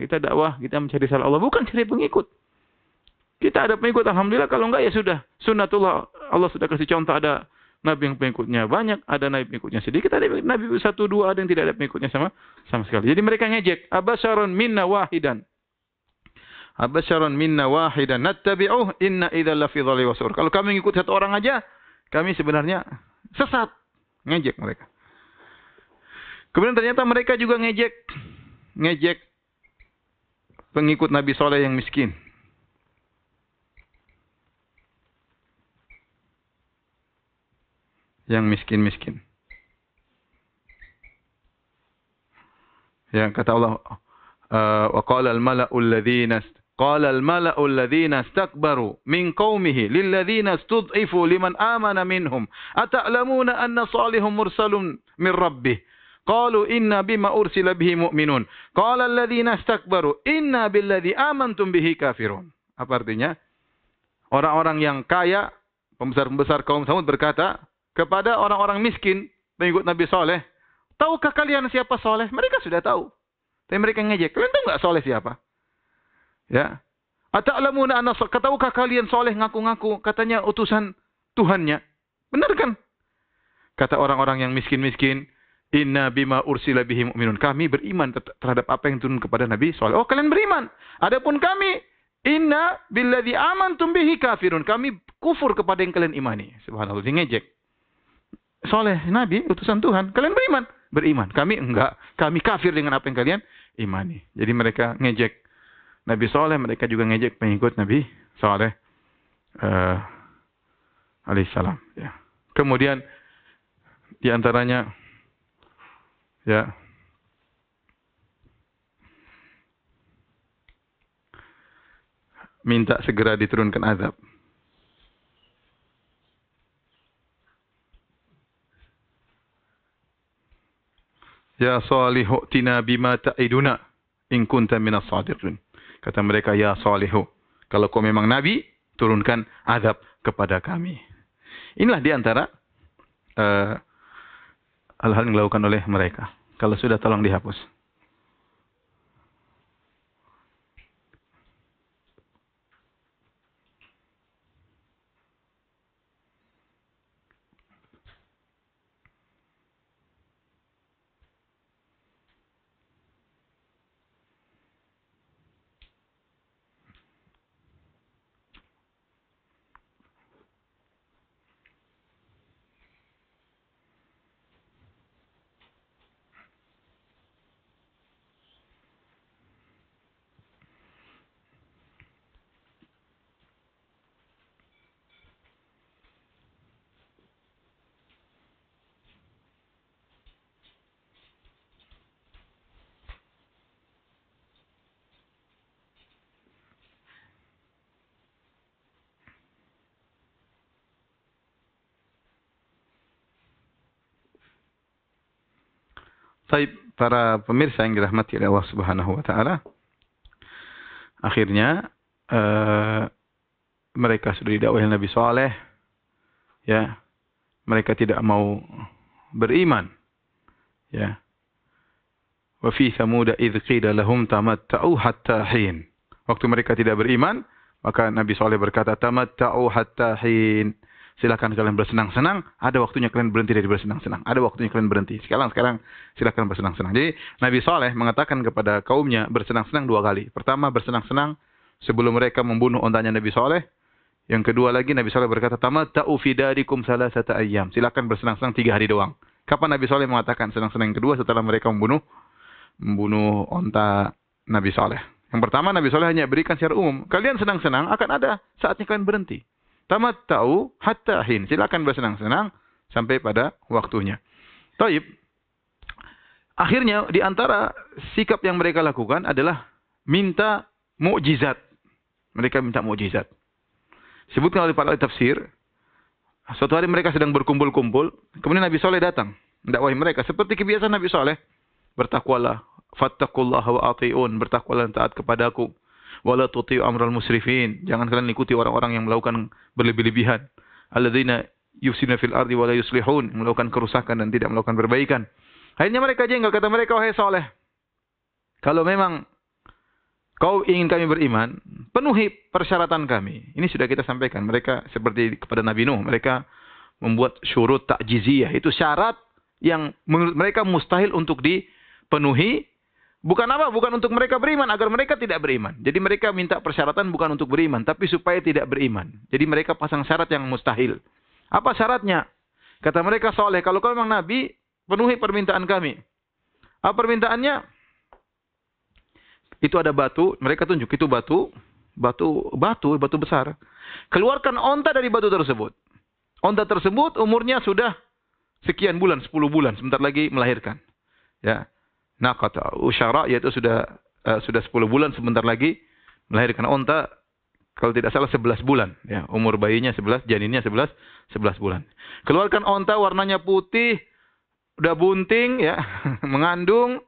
Kita dakwah, kita mencari risalah Allah, bukan cari pengikut. Kita ada pengikut, alhamdulillah. Kalau enggak, ya sudah. Sunnatullah, Allah sudah kasih contoh, ada nabi yang pengikutnya banyak, ada nabi pengikutnya sedikit, ada nabi satu dua, ada yang tidak ada pengikutnya sama sekali. Jadi mereka ngejek, Abasharon minna wahidan. Abasharon minna wahidan nattabi'uh inna idzal lafi dhalali wa su'ur. Kalau kami ngikut satu orang aja, kami sebenarnya sesat. Ngejek mereka. Kemudian ternyata mereka juga ngejek pengikut Nabi Saleh yang miskin. Yang miskin-miskin. Yang kata Allah, wa qala al-mala'u alladhina istakbaru min qaumihi lil ladzina istud'ifu liman amana minhum ata'lamuna anna salihum mursalun min rabbih qalu inna bima ursila bihi mu'minun qala alladhina istakbaru inna billadzi amantum bihi kafirun. Apa artinya? Orang-orang yang kaya, pembesar-pembesar kaum Samud berkata kepada orang-orang miskin, pengikut Nabi Saleh, tahukah kalian siapa Saleh? Mereka sudah tahu. Tapi mereka ngejek. Kalian tahu nggak Saleh siapa? Ya. Ata'lamuna anna tahukah kalian Saleh ngaku-ngaku katanya utusan Tuhannya? Benar kan? Kata orang-orang yang miskin-miskin, inna bima ursila bihi mu'minun. Kami beriman terhadap apa yang turun kepada Nabi Saleh. Oh, kalian beriman. Adapun kami, inna billadzi amantum bihi kafirun. Kami kufur kepada yang kalian imani. Subhanallah, dia ngejek. Soleh, Nabi, utusan Tuhan. Kalian beriman? Beriman. Kami enggak. Kami kafir dengan apa yang kalian imani. Jadi mereka ngejek Nabi Soleh. Mereka juga ngejek pengikut Nabi Soleh. Alaihissalam. Ya. Kemudian, diantaranya, ya, minta segera diturunkan azab. Ya Salihu tina bima ta'iduna in kunta minas sadiqin. Kata mereka, ya Salihu, kalau kau memang nabi, turunkan azab kepada kami. Inilah di antara hal-hal yang dilakukan oleh mereka. Kalau sudah, tolong dihapus. Baik, para pemirsa yang dirahmati oleh Allah Subhanahu wa taala. Akhirnya mereka sudah didakwahi Nabi Saleh, ya. Mereka tidak mau beriman, ya. Wa fi Tsamud idz qila lahum tamatta'u hatta hin. Waktu mereka tidak beriman, maka Nabi Saleh berkata, tamatta'u hatta hin. Silakan kalian bersenang-senang, ada waktunya kalian berhenti dari bersenang-senang. Ada waktunya kalian berhenti. Sekarang silakan bersenang-senang. Jadi Nabi Saleh mengatakan kepada kaumnya bersenang-senang 2 kali. Pertama, bersenang-senang sebelum mereka membunuh ontanya Nabi Saleh. Yang kedua lagi Nabi Saleh berkata, tamatta'u fi darikum salasata ayyam. Silakan bersenang-senang 3 hari doang. Kapan Nabi Saleh mengatakan senang-senang yang kedua? Setelah mereka membunuh onta Nabi Saleh. Yang pertama Nabi Saleh hanya berikan secara umum. Kalian senang-senang, akan ada saatnya kalian berhenti. Tamatta'u hatta hin. Silakan bersenang-senang sampai pada waktunya. Taib. Akhirnya di antara sikap yang mereka lakukan adalah minta mukjizat. Mereka minta mukjizat. Disebutkan oleh para tafsir, suatu hari mereka sedang berkumpul-kumpul, kemudian Nabi Saleh datang mendakwahi mereka seperti kebiasaan Nabi Saleh. Bertakwalah, fattaqullaha wa ati'un, bertakwalah dan taat kepadaku. Wala tuti'u amral musrifin. Jangan kalian ikuti orang-orang yang melakukan berlebih-lebihan. Alladzina yufsiduna fil ardi wa la yuslihun, melakukan kerusakan dan tidak melakukan perbaikan. Akhirnya mereka jengkel, kata mereka, wahai Saleh, kalau memang kau ingin kami beriman, penuhi persyaratan kami. Ini sudah kita sampaikan. Mereka seperti kepada Nabi Nuh, mereka membuat syurut ta'jiziyah. Itu syarat yang menurut mereka mustahil untuk dipenuhi. Bukan apa? Bukan untuk mereka beriman, agar mereka tidak beriman. Jadi mereka minta persyaratan bukan untuk beriman, tapi supaya tidak beriman. Jadi mereka pasang syarat yang mustahil. Apa syaratnya? Kata mereka, Saleh, kalau kau memang Nabi, penuhi permintaan kami. Apa permintaannya? Itu ada batu, mereka tunjuk itu batu besar. Keluarkan onta dari batu tersebut. Onta tersebut umurnya sudah sekian bulan, 10 bulan, sebentar lagi melahirkan. Ya. Naqata usyara, yaitu sudah 10 bulan, sebentar lagi melahirkan onta, kalau tidak salah 11 bulan, ya, umur bayinya 11, janinnya 11 bulan. Keluarkan onta, warnanya putih, udah bunting, ya, mengandung,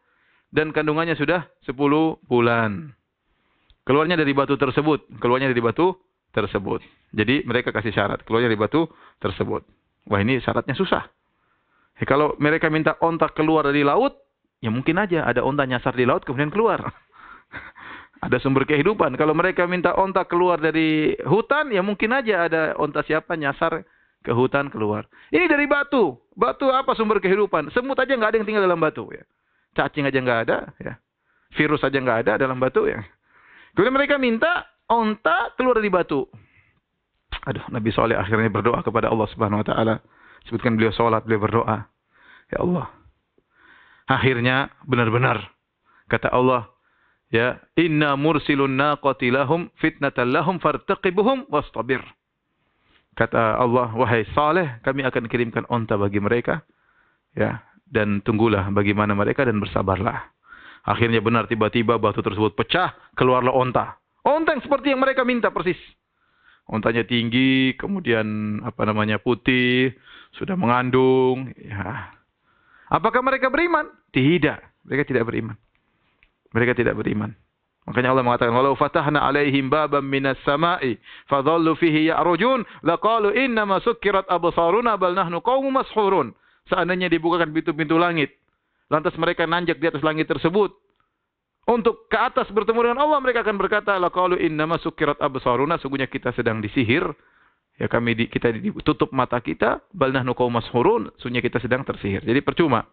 dan kandungannya sudah 10 bulan. Keluarnya dari batu tersebut, Jadi mereka kasih syarat, keluarnya dari batu tersebut. Wah, ini syaratnya susah. Kalau mereka minta onta keluar dari laut, ya mungkin aja ada onta nyasar di laut kemudian keluar. Ada sumber kehidupan. Kalau mereka minta onta keluar dari hutan, ya mungkin aja ada onta siapa nyasar ke hutan keluar. Ini dari batu. Batu apa sumber kehidupan? Semut aja nggak ada yang tinggal dalam batu. Ya. Cacing aja nggak ada. Ya. Virus aja nggak ada dalam batu. Ya. Kemudian mereka minta onta keluar dari batu. Aduh, Nabi Saleh akhirnya berdoa kepada Allah Subhanahu Wa Taala. Sebutkan beliau sholat, beliau berdoa. Ya Allah. Akhirnya benar-benar kata Allah, ya, inna mursilun naqati lahum fitnatan lahum fartaqibuhum wastabir. Kata Allah, wahai Saleh, kami akan kirimkan onta bagi mereka, ya, dan tunggulah bagaimana mereka dan bersabarlah. Akhirnya benar, tiba-tiba batu tersebut pecah, keluarlah onta. Onta yang seperti yang mereka minta persis. Ontanya tinggi, kemudian putih, sudah mengandung, ya. Apakah mereka beriman? Tidak. Mereka tidak beriman. Makanya Allah mengatakan, "Walau fatahna 'alaihim baban minas sama'i fadhallu fihi ya'rujun, laqalu innama sukkirat absaruna bal nahnu qaumun mashhurun." Seandainya dibukakan pintu-pintu langit, lantas mereka nanjak di atas langit tersebut untuk ke atas bertemu dengan Allah, mereka akan berkata, laqalu innama sukkirat absaruna, sungguhnya kita sedang disihir. Ya kita ditutup mata kita, bal nahnu qaumun mashhurun, sungguhnya kita sedang tersihir. Jadi percuma.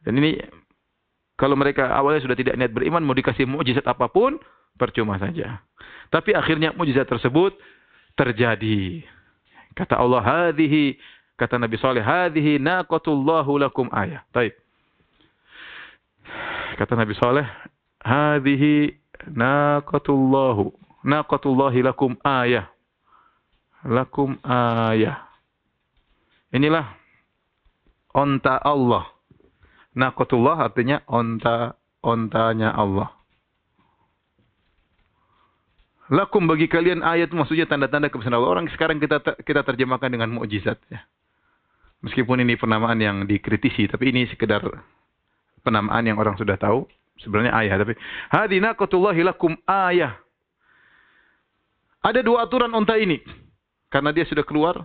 Dan ini kalau mereka awalnya sudah tidak niat beriman, mau dikasih mukjizat apapun, percuma saja. Tapi akhirnya mukjizat tersebut terjadi. Kata Allah, hadhihi, kata Nabi Saleh, hadhihi naqatullahu lakum ayah. Baik. Kata Nabi Saleh, hadhihi naqatullahi lakum ayah. Lakum ayah. Inilah onta Allah. Naqatullah artinya ontanya Allah. Lakum bagi kalian ayat, maksudnya tanda-tanda kebesaran Allah. Orang sekarang kita terjemahkan dengan mukjizat ya. Meskipun ini penamaan yang dikritisi, tapi ini sekedar penamaan yang orang sudah tahu. Sebenarnya ayah, tapi hadi naqatullahi lakum ayah. Ada dua aturan onta ini. Karena dia sudah keluar.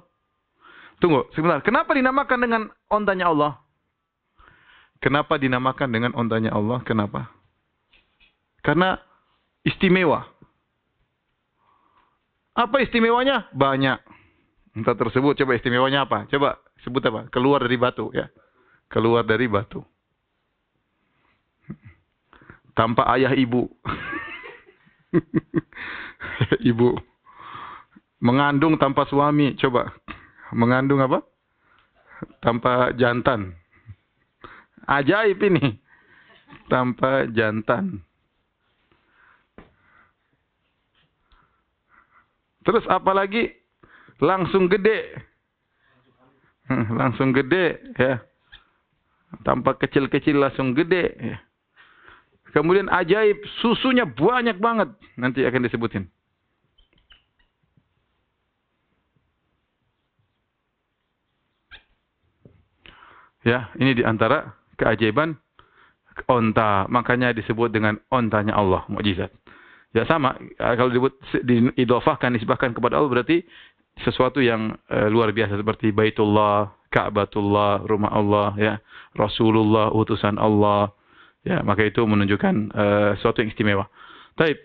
Tunggu, sebentar. Kenapa dinamakan dengan ontanya Allah? Kenapa dinamakan dengan ontanya Allah? Kenapa? Karena istimewa. Apa istimewanya? Banyak. Entah tersebut, coba istimewanya apa? Coba sebut apa? Keluar dari batu ya. Keluar dari batu. Tanpa ayah ibu. Ibu. Mengandung tanpa suami. Coba. Mengandung apa? Tanpa jantan. Ajaib ini. Tanpa jantan. Terus apalagi? Langsung gede. Langsung gede. Ya. Tanpa kecil-kecil langsung gede. Ya. Kemudian ajaib. Susunya banyak banget. Nanti akan disebutin. Ya, ini diantara keajaiban onta. Makanya disebut dengan ontanya Allah, mukjizat. Ya sama, kalau diidhofahkan, disebahkan kepada Allah berarti sesuatu yang luar biasa seperti Baitullah, Ka'batullah, rumah Allah, ya, Rasulullah, utusan Allah. Ya, maka itu menunjukkan sesuatu yang istimewa. Taib.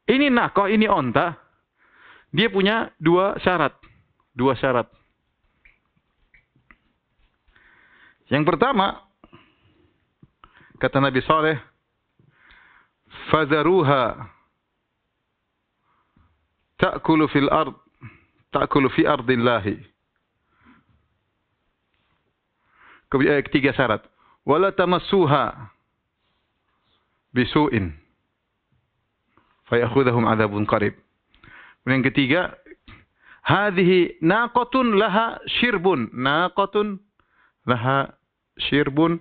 Ini naqah, ini onta. Dia punya dua syarat. Dua syarat. Yang pertama, kata Nabi Saleh, fadharuha ta'kulu fil ard, ta'kulu fi ardillahi. Ketiga syarat, wala tamassuha bisu'in fayakhudhahum adzabun qarib. Yang ketiga, hadhihi naqatun laha syirbun, naqatun laha syirbun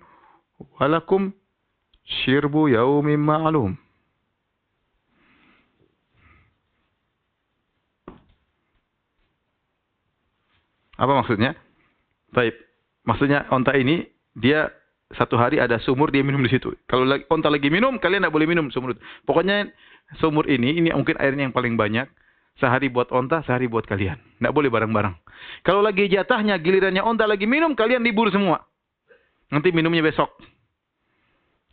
walakum syirbu yaumin ma'lum. Apa maksudnya? Baik. Maksudnya onta ini dia satu hari ada sumur, dia minum di situ. Kalau onta lagi minum, kalian tidak boleh minum sumur itu. Pokoknya sumur ini mungkin airnya yang paling banyak. Sehari buat onta, sehari buat kalian. Tidak boleh bareng-bareng. Kalau lagi jatahnya, gilirannya onta lagi minum, kalian libur semua. Nanti minumnya besok.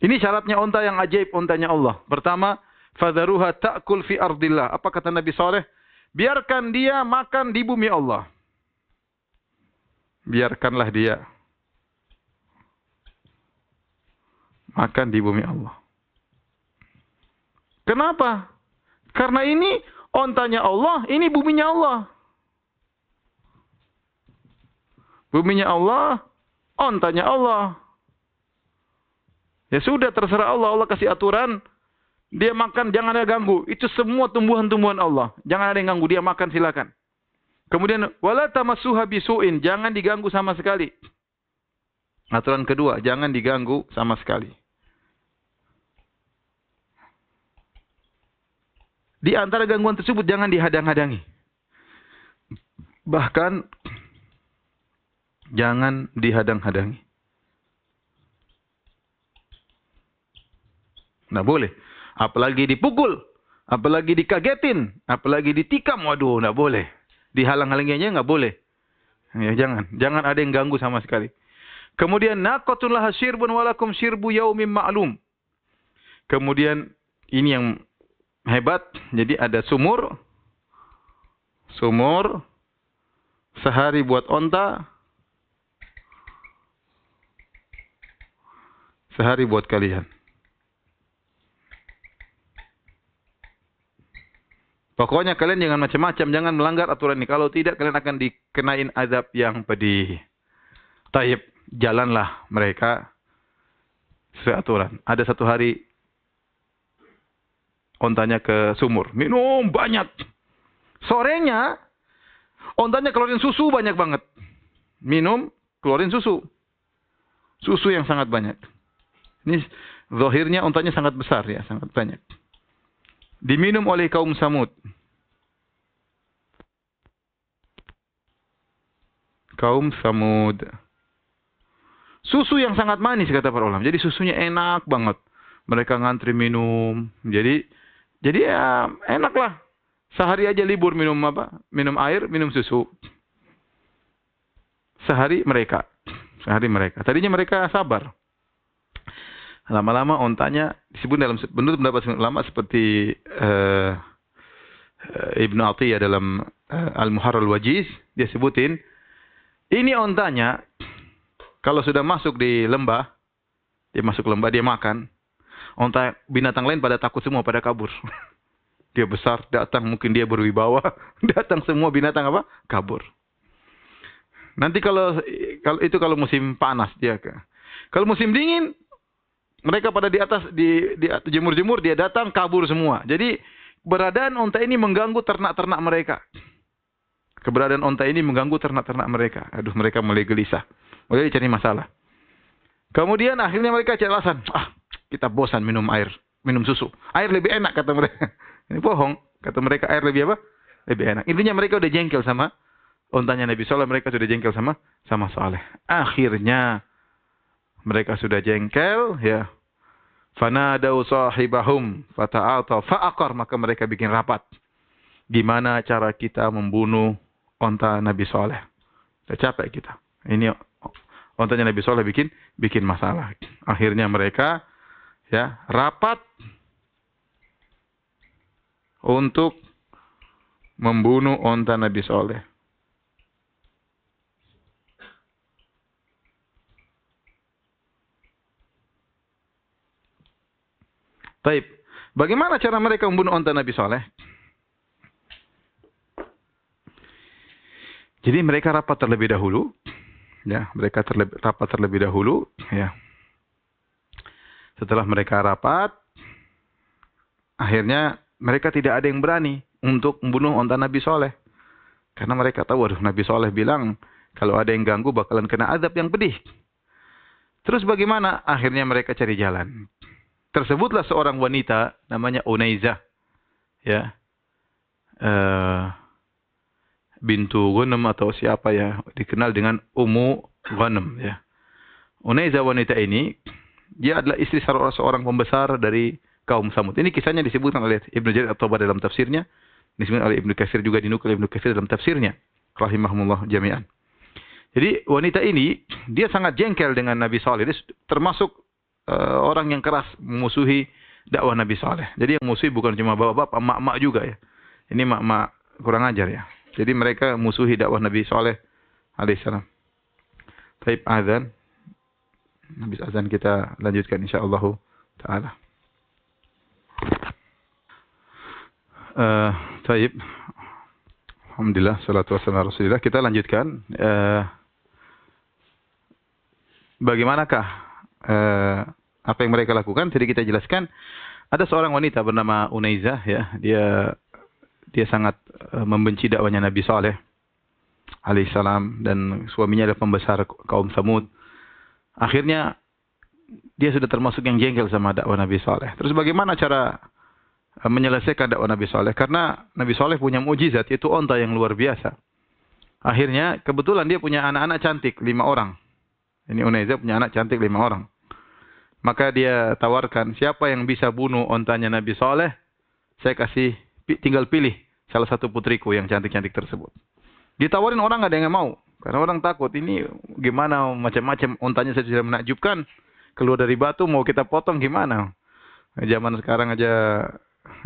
Ini syaratnya onta yang ajaib, ontanya Allah. Pertama, fadharuha ta'kul fi ardillah. Apa kata Nabi Saleh? Biarkan dia makan di bumi Allah. Biarkanlah dia makan di bumi Allah. Kenapa? Karena ini ontanya Allah, ini buminya Allah. Buminya Allah, ontanya Allah. Ya sudah, terserah Allah. Allah kasih aturan. Dia makan, jangan ada ganggu. Itu semua tumbuhan-tumbuhan Allah. Jangan ada yang ganggu. Dia makan, silakan. Kemudian, wala tamassuha bisu'in. Jangan diganggu sama sekali. Aturan kedua, jangan diganggu sama sekali. Di antara gangguan tersebut, jangan dihadang-hadangi. Bahkan, jangan dihadang-hadangi. Nah, boleh. apalagi dipukul, apalagi dikagetin, apalagi ditikam, waduh, enggak boleh. Dihalang-halanginya enggak boleh. Ya, jangan ada yang ganggu sama sekali. Kemudian naqatun laha syirbun walakum syirbu yaumin ma'lum. Kemudian ini yang hebat, jadi ada sumur sehari buat onta, sehari buat kalian. Pokoknya kalian jangan macam-macam, jangan melanggar aturan ini. Kalau tidak, kalian akan dikenain azab yang pedih. Taib, jalanlah mereka sesuai aturan. Ada satu hari, ontanya ke sumur, minum banyak. Sorenya, ontanya keluarin susu banyak banget. Minum, keluarin susu. Susu yang sangat banyak. Ini zahirnya ontanya sangat besar ya, sangat banyak. Diminum oleh kaum Samud. Kaum Samud. Susu yang sangat manis kata para ulama. Jadi susunya enak banget. Mereka ngantri minum. Jadi ya enak lah. Sehari aja libur minum apa? Minum air, minum susu. Sehari mereka. Tadinya mereka sabar. Lama-lama ontanya disebut dalam menurut pendapat ulama seperti Ibnu Athiyah dalam Al-Muharrar Al-Wajiz, dia sebutin ini ontanya kalau sudah masuk di lembah, dia masuk lembah, dia makan. Onta binatang lain pada takut semua, pada kabur. Dia besar, datang, mungkin dia berwibawa, datang semua binatang apa? Kabur. Nanti kalau musim panas dia ke. Kalau musim dingin, mereka pada di atas di jemur-jemur, dia datang kabur semua. Jadi keberadaan onta ini mengganggu ternak-ternak mereka. Keberadaan onta ini mengganggu ternak-ternak mereka. Aduh, mereka mulai gelisah. Mulai cari masalah. Kemudian akhirnya mereka cari alasan. Kita bosan minum air, minum susu. Air lebih enak kata mereka. Ini bohong. Kata mereka air lebih apa? Lebih enak. Intinya mereka udah jengkel sama ontanya Nabi Saleh. Mereka sudah jengkel sama Saleh. Akhirnya mereka sudah jengkel, ya. Fanadau sahibahum fata'ata fa'aqar, maka mereka bikin rapat. Gimana cara kita membunuh onta Nabi Saleh? Sudah capek kita. Ini ontanya Nabi Saleh bikin masalah. Akhirnya mereka ya rapat untuk membunuh onta Nabi Saleh. Baik. Bagaimana cara mereka membunuh onta Nabi Saleh? Jadi mereka rapat terlebih dahulu. Ya, mereka rapat terlebih dahulu. Ya. Setelah mereka rapat, akhirnya mereka tidak ada yang berani untuk membunuh onta Nabi Saleh. Karena mereka tahu, waduh, Nabi Saleh bilang, kalau ada yang ganggu bakalan kena azab yang pedih. Terus bagaimana? Akhirnya mereka cari jalan. Tersebutlah seorang wanita, namanya Unaizah. Ya. Bintu Ghanem atau siapa ya, dikenal dengan Ummu Ghanem. Ya. Unaizah wanita ini, dia adalah istri seorang pembesar dari kaum Samud. Ini kisahnya disebutkan oleh Ibnu Jarir At-Tabari dalam tafsirnya. Disebutkan oleh Ibnu Katsir juga, dinukil Ibnu Katsir dalam tafsirnya. Rahimahumullah jami'an. Jadi wanita ini, dia sangat jengkel dengan Nabi Saleh. Dia termasuk orang yang keras memusuhi dakwah Nabi Saleh. Jadi yang musuhi bukan cuma bapak-bapak, mak-mak juga ya. Ini mak-mak kurang ajar ya. Jadi mereka musuhi dakwah Nabi Saleh alaihissalam. Taib azan. Habis azan kita lanjutkan insyaallah taala. Taib. Alhamdulillah, salatu wassalamu ala Rasulillah. Kita lanjutkan. Bagaimanakah apa yang mereka lakukan? Jadi kita jelaskan. Ada seorang wanita bernama Unaizah ya. Dia sangat membenci dakwanya Nabi Saleh alaihissalam, dan suaminya adalah pembesar kaum Samud. Akhirnya dia sudah termasuk yang jengkel sama dakwah Nabi Saleh. Terus bagaimana cara menyelesaikan dakwah Nabi Saleh? Karena Nabi Saleh punya mukjizat, yaitu onta yang luar biasa. Akhirnya kebetulan dia punya anak-anak cantik 5 orang. Ini Unaizah punya anak cantik 5 orang. Maka dia tawarkan, siapa yang bisa bunuh ontanya Nabi Saleh, saya kasih, tinggal pilih salah satu putriku yang cantik-cantik tersebut. Ditawarin orang nggak ada yang mau. Karena orang takut, ini gimana macam-macam, ontanya sudah menakjubkan. Keluar dari batu mau kita potong gimana. Zaman sekarang aja,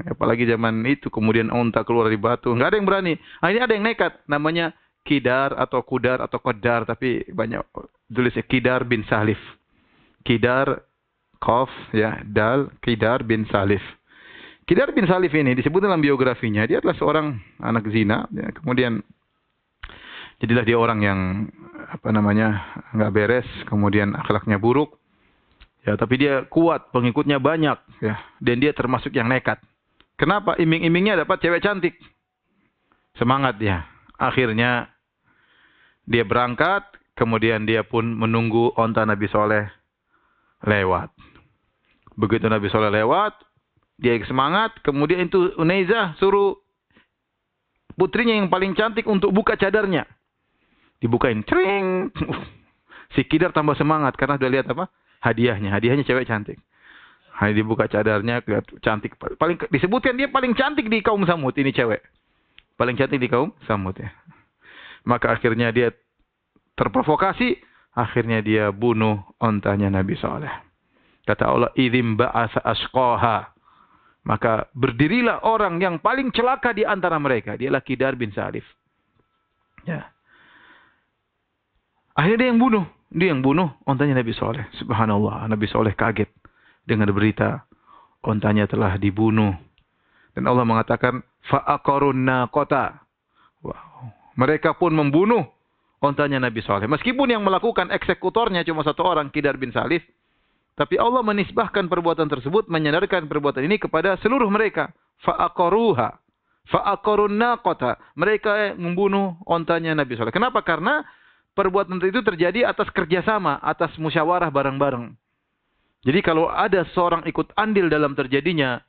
apalagi zaman itu, kemudian onta keluar dari batu. Nggak ada yang berani. Ini ada yang nekat, namanya Kidar atau Kudar atau Kodar. Tapi banyak tulisnya Kidar bin Salif. Kidar, Qaf, ya, Dal, Kidar bin Salif. Kidar bin Salif ini disebut dalam biografinya, dia adalah seorang anak zina. Ya, kemudian jadilah dia orang yang nggak beres, kemudian akhlaknya buruk. Ya, tapi dia kuat, pengikutnya banyak, ya. Dan dia termasuk yang nekat. Kenapa? Iming-imingnya dapat cewek cantik. Semangat dia. Akhirnya dia berangkat, kemudian dia pun menunggu onta Nabi Saleh lewat. Begitu Nabi Saleh lewat, dia semangat, kemudian itu Unaizah suruh putrinya yang paling cantik untuk buka cadarnya. Dibukain, cering. Si Kidar tambah semangat karena sudah lihat apa? Hadiahnya cewek cantik. Hanya dibuka cadarnya, cantik. Paling disebutkan dia paling cantik di kaum Samud, ini cewek. Paling cantik di kaum Samud, ya. Maka akhirnya dia terprovokasi, akhirnya dia bunuh ontanya Nabi Saleh. Kata Allah, idzim ba'atsa asqaha. Maka berdirilah orang yang paling celaka di antara mereka, dialah Kidar bin Salif. Ya. Akhirnya dia yang bunuh ontanya Nabi Saleh. Subhanallah, Nabi Saleh kaget dengan berita ontanya telah dibunuh. Dan Allah mengatakan, fa'aqarun naqata. Wow. Mereka pun membunuh ontanya Nabi Saleh. Meskipun yang melakukan eksekutornya cuma satu orang, Kidar bin Salif. Tapi Allah menisbahkan perbuatan tersebut, menyandarkan perbuatan ini kepada seluruh mereka. Fa'aqaruha. Fa'aqarun naqata. Mereka membunuh ontanya Nabi Saleh. Kenapa? Karena perbuatan itu terjadi atas kerjasama, atas musyawarah bareng-bareng. Jadi kalau ada seorang ikut andil dalam terjadinya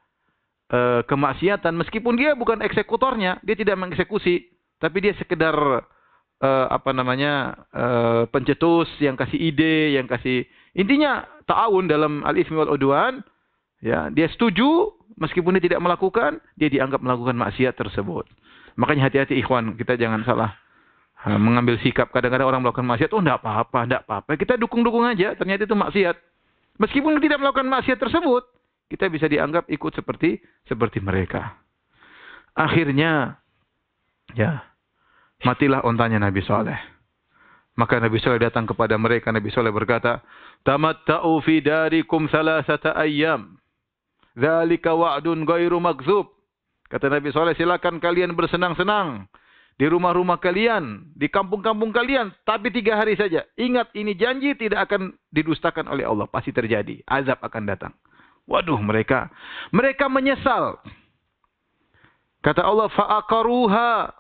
kemaksiatan, meskipun dia bukan eksekutornya, dia tidak mengeksekusi, tapi dia sekedar pencetus, yang kasih ide, yang kasih, intinya ta'awun dalam al-itsmi wal udwan, ya, dia setuju, meskipun dia tidak melakukan, dia dianggap melakukan maksiat tersebut. Makanya hati-hati ikhwan, kita jangan salah mengambil sikap. Kadang-kadang orang melakukan maksiat, oh enggak apa-apa. Kita dukung-dukung aja, ternyata itu maksiat. Meskipun tidak melakukan maksiat tersebut, kita bisa dianggap ikut seperti mereka. Akhirnya, ya, matilah ontanya Nabi Saleh. Maka Nabi Saleh datang kepada mereka. Nabi Saleh berkata, tamatta'u fi darikum salasata ayyam. Dzalika wa'dun ghairu makdzub. Kata Nabi Saleh, silakan kalian bersenang-senang di rumah-rumah kalian, di kampung-kampung kalian, tapi 3 hari saja. Ingat, ini janji tidak akan didustakan oleh Allah. Pasti terjadi. Azab akan datang. Waduh, mereka menyesal. Kata Allah, fa'aqaruha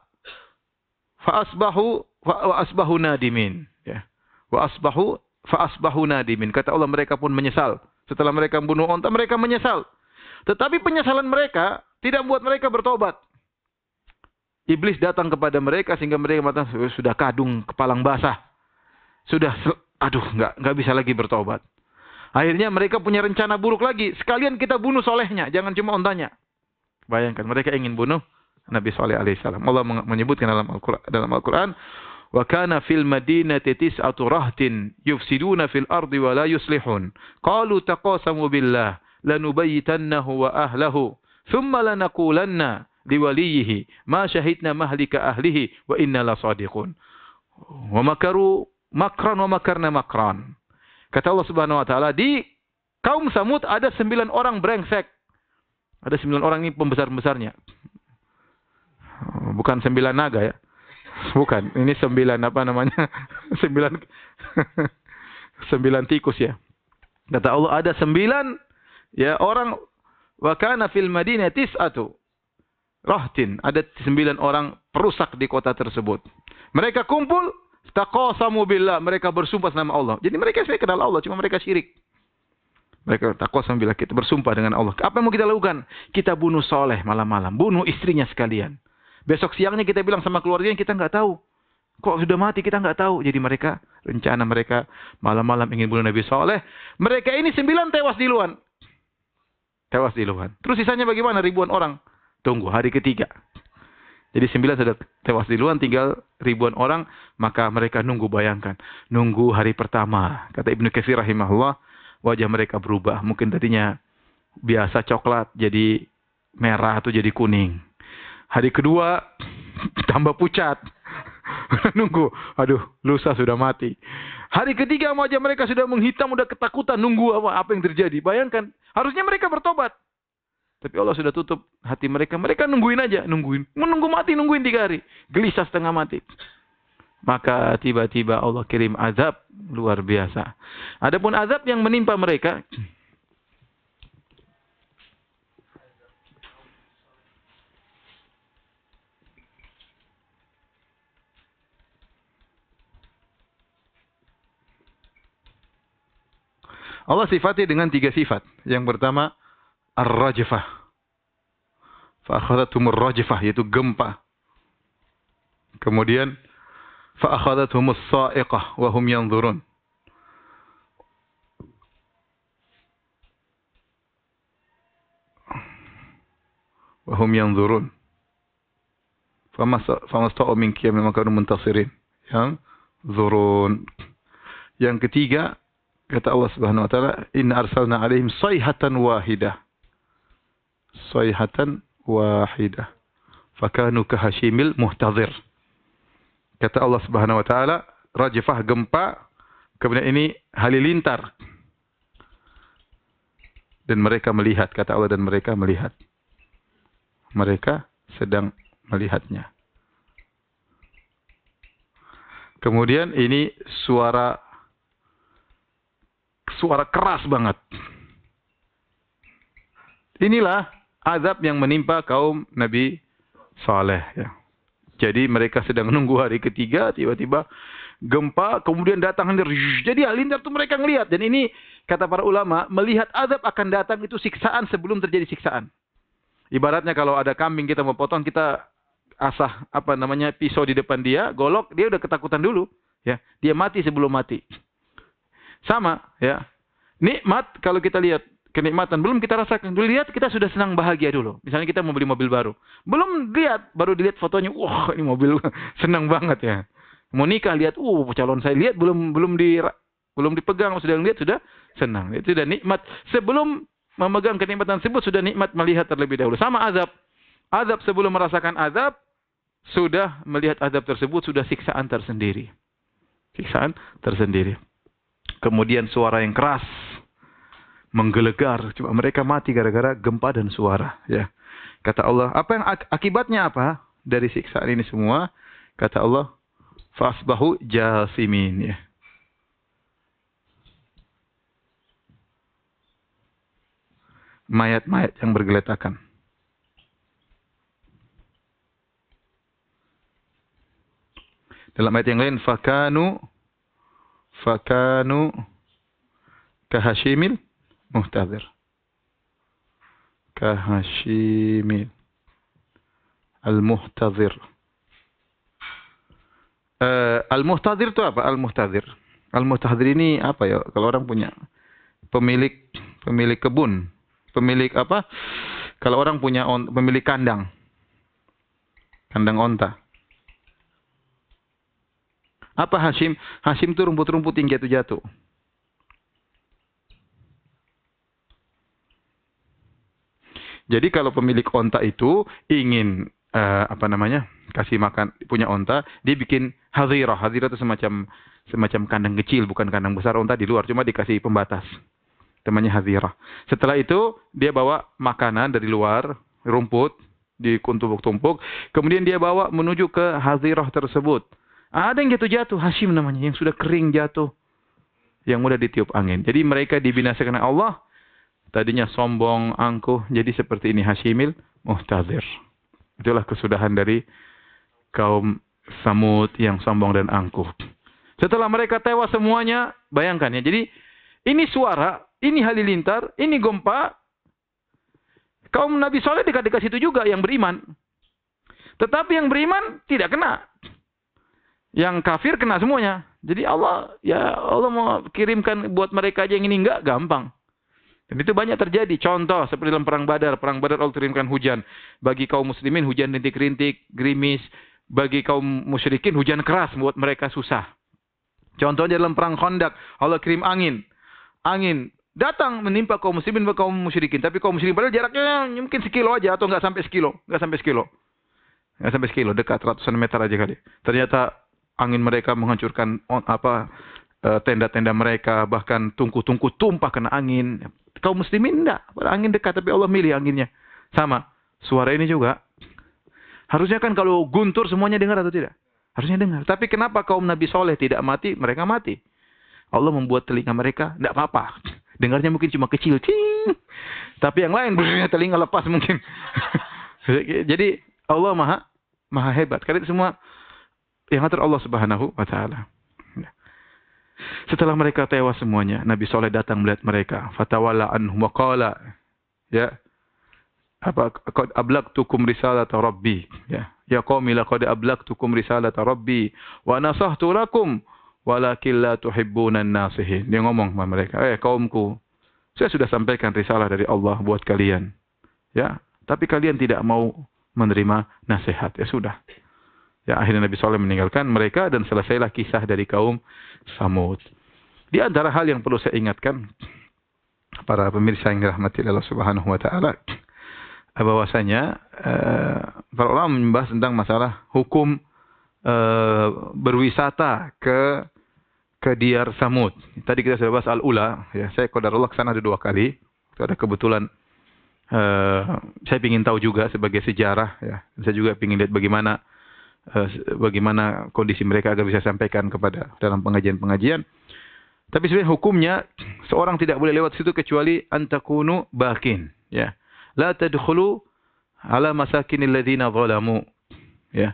fa'asbahu nadimin. Ya. Fa'asbahu nadimin. Kata Allah, mereka pun menyesal. Setelah mereka membunuh onta, mereka menyesal. Tetapi penyesalan mereka tidak membuat mereka bertobat. Iblis datang kepada mereka sehingga mereka mengatakan, sudah kadung kepalang basah. Sudah, nggak bisa lagi bertobat. Akhirnya mereka punya rencana buruk lagi. Sekalian kita bunuh solehnya, jangan cuma ontanya. Bayangkan, mereka ingin bunuh Nabi Saleh alaihissalam. Allah menyebutkan dalam Al-Quran, wa kana fil madinati tis'atu rahtin yufsiduna fil ardi wa la yuslihun. Qalu taqasamu billah lanubayyitannahu wa ahlahu thumma lanaqulanna liwaliyihi ma syahidna mahlika ahlihi wa inna la sadiqun. Wa makaru makran wa makarna makran. Kata Allah Subhanahu wa taala, di kaum Samud ada 9 orang brengsek. Ada 9 orang ini pembesar-besarnya. Bukan 9 naga, ya. Bukan, ini 9 9 tikus, ya. Kata Allah, ada 9 ya orang, wa kana fil madinati tis'atu rahtin, ada 9 orang perusak di kota tersebut. Mereka kumpul, taqasamu billah, mereka bersumpah nama Allah. Jadi mereka sebenarnya kenal Allah, cuma mereka syirik. Mereka taqasamu billah, kita bersumpah dengan Allah. Apa yang mau kita lakukan? Kita bunuh Saleh malam-malam, bunuh istrinya sekalian. Besok siangnya kita bilang sama keluarganya, kita nggak tahu. Kok sudah mati, kita nggak tahu. Jadi mereka rencana mereka malam-malam ingin bunuh Nabi Saleh. Mereka ini 9 tewas di Luan. Tewas di Luan. Terus sisanya bagaimana? Ribuan orang. Tunggu hari ketiga. Jadi 9 sudah tewas di Luan, tinggal ribuan orang. Maka mereka nunggu, bayangkan. Nunggu hari pertama. Kata Ibnu Katsir rahimahullah, wajah mereka berubah. Mungkin tadinya biasa coklat, jadi merah atau jadi kuning. Hari kedua, tambah pucat. Nunggu. Aduh, lusa sudah mati. Hari ketiga wajah mereka sudah menghitam, sudah ketakutan. Nunggu apa yang terjadi. Bayangkan. Harusnya mereka bertobat. Tapi Allah sudah tutup hati mereka. Mereka nungguin aja. Menunggu mati, nungguin 3 hari. Gelisah setengah mati. Maka tiba-tiba Allah kirim azab luar biasa. Adapun azab yang menimpa mereka. Allah sifati dengan 3 sifat. Yang pertama, ar-rajfah. Fa'akhadathumur rajfah, yaitu gempa. Kemudian, fa'akhadathhumus sa'iqah wa hum yanzurun. Wa hum yanzurun. Famasta'u min qiyamin wa kanu muntasirin. Yang zurun. Yang ketiga, kata Allah Subhanahu wa taala, "Inna arsalna 'alaihim sayhatan wahidah." Sayhatan wahidah. Fakanu kahashimil muhtadhir. Kata Allah Subhanahu wa taala, rajfah gempa, kemudian ini halilintar. Dan mereka melihat, kata Allah, dan mereka melihat. Mereka sedang melihatnya. Kemudian ini suara keras banget. Inilah azab yang menimpa kaum Nabi Saleh. Ya. Jadi mereka sedang menunggu hari ketiga, tiba-tiba gempa, kemudian datang halilintar. Jadi halilintar itu mereka ngelihat. Dan ini kata para ulama, melihat azab akan datang itu siksaan sebelum terjadi siksaan. Ibaratnya kalau ada kambing kita mau potong, kita asah pisau di depan dia, golok, dia udah ketakutan dulu. Ya, dia mati sebelum mati. Sama, ya. Nikmat kalau kita lihat kenikmatan belum kita rasakan. Dulu lihat kita sudah senang bahagia dulu. Misalnya kita mau beli mobil baru. Belum lihat, baru dilihat fotonya, wah ini mobil senang banget ya. Mau nikah lihat, calon saya lihat belum dipegang, sudah lihat sudah senang. Itu sudah nikmat. Sebelum memegang kenikmatan tersebut sudah nikmat melihat terlebih dahulu. Sama azab. Azab sebelum merasakan azab sudah melihat azab tersebut sudah siksaan tersendiri. Siksaan tersendiri. Kemudian suara yang keras, menggelegar. Cuma mereka mati gara-gara gempa dan suara. Ya. Kata Allah, apa yang akibatnya apa dari siksaan ini semua? Kata Allah, fasbahu jasimin. Ya. Mayat-mayat yang bergeletakan. Dalam ayat yang lain, fakanu kahashimil muhtadhir. Kahashimil al-muhtadhir. Al-muhtadhir itu apa? Al-muhtadhir. Al-muhtadhir ini apa ya? Kalau orang punya pemilik kebun, pemilik apa? Kalau orang punya pemilik kandang onta. Apa Hashim? Hashim itu rumput-rumput yang jatuh-jatuh. Jadi kalau pemilik onta itu ingin kasih makan punya onta, dia bikin hadhirah. Hadhirah itu semacam kandang kecil, bukan kandang besar, onta di luar, cuma dikasih pembatas. Namanya hadhirah. Setelah itu dia bawa makanan dari luar, rumput ditumpuk-tumpuk, kemudian dia bawa menuju ke hadhirah tersebut. Ada yang jatuh-jatuh, Hashim namanya, yang sudah kering jatuh, yang mudah ditiup angin. Jadi mereka dibinasakan Allah, tadinya sombong, angkuh, jadi seperti ini Hashimil muhtadhir. Itulah kesudahan dari kaum Samud yang sombong dan angkuh. Setelah mereka tewas semuanya, bayangkan ya. Jadi ini suara, ini halilintar, ini gempa. Kaum Nabi Saleh dekat-dekat situ juga yang beriman. Tetapi yang beriman tidak kena. Yang kafir kena semuanya. Jadi Allah mau kirimkan buat mereka aja yang ini enggak gampang. Dan itu banyak terjadi. Contoh seperti dalam perang Badar. Perang Badar Allah turunkan hujan. Bagi kaum muslimin hujan rintik-rintik, gerimis. Bagi kaum musyrikin hujan keras membuat mereka susah. Contohnya dalam perang Khandaq Allah kirim angin. Angin datang menimpa kaum muslimin dan kaum musyrikin. Tapi kaum musyrikin padahal jaraknya mungkin sekilo aja atau enggak sampai sekilo. Enggak sampai sekilo. Dekat ratusan meter aja kali. Ternyata angin mereka menghancurkan tenda-tenda mereka. Bahkan tungku-tungku tumpah kena angin. Kaum muslimin enggak. Angin dekat tapi Allah milih anginnya. Sama. Suara ini juga. Harusnya kan kalau guntur semuanya dengar atau tidak? Harusnya dengar. Tapi kenapa kaum Nabi Soleh tidak mati? Mereka mati. Allah membuat telinga mereka enggak apa-apa. Dengarnya mungkin cuma kecil. Cing. Tapi yang lain telinga lepas mungkin. Jadi Allah maha hebat. Karena itu semua yang atur Allah Subhanahu wa taala. Setelah mereka tewas semuanya, Nabi Soleh datang melihat mereka. Fatawalla anhum wa qala, ya, qad ablagtukum risalata rabbi, ya qaumi laqad ablagtukum risalata rabbi wa nasahtu lakum walakin la tuhibbuna an-nasihin. Dia ngomong sama mereka, kaumku, saya sudah sampaikan risalah dari Allah buat kalian. Ya, tapi kalian tidak mau menerima nasihat. Ya sudah. Ya, akhirnya Nabi Soleh meninggalkan mereka dan selesailah kisah dari kaum Samud. Di antara hal yang perlu saya ingatkan para pemirsa yang dirahmati Allah Subhanahu wa taala, bahwasanya para ulama membahas tentang masalah hukum berwisata ke Diyar Samud. Tadi kita sudah bahas Al-Ula, ya. Saya qadarullah ke sana ada 2 kali. Itu ada kebetulan saya ingin tahu juga sebagai sejarah, ya. Saya juga ingin lihat bagaimana kondisi mereka agar bisa sampaikan kepada dalam pengajian-pengajian. Tapi sebenarnya hukumnya seorang tidak boleh lewat situ kecuali antakunu bakin, ya. La tadkhulu ala masakinil ladzina zalamu, ya.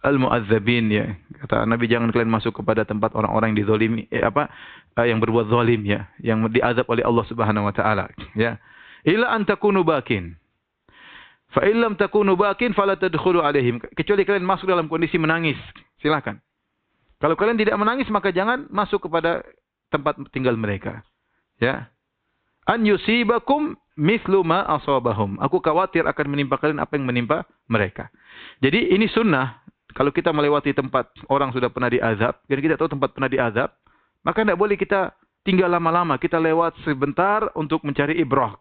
Al-mu'adzabin, ya. Kata Nabi, jangan kalian masuk kepada tempat orang-orang yang dizalimi, yang berbuat zalim, ya, yang diazab oleh Allah Subhanahu wa taala, ya. Illa antakunu bakin. Fa illam takunu bakin fala tadkhulu alaihim. Kecuali kalian masuk dalam kondisi menangis, silakan. Kalau kalian tidak menangis maka jangan masuk kepada tempat tinggal mereka. Ya. An yusibakum mithlu ma asabahum. Aku khawatir akan menimpa kalian apa yang menimpa mereka. Jadi ini sunnah. Kalau kita melewati tempat orang sudah pernah diazab, dan kita tahu tempat pernah diazab, maka tidak boleh kita tinggal lama-lama. Kita lewat sebentar untuk mencari ibrah,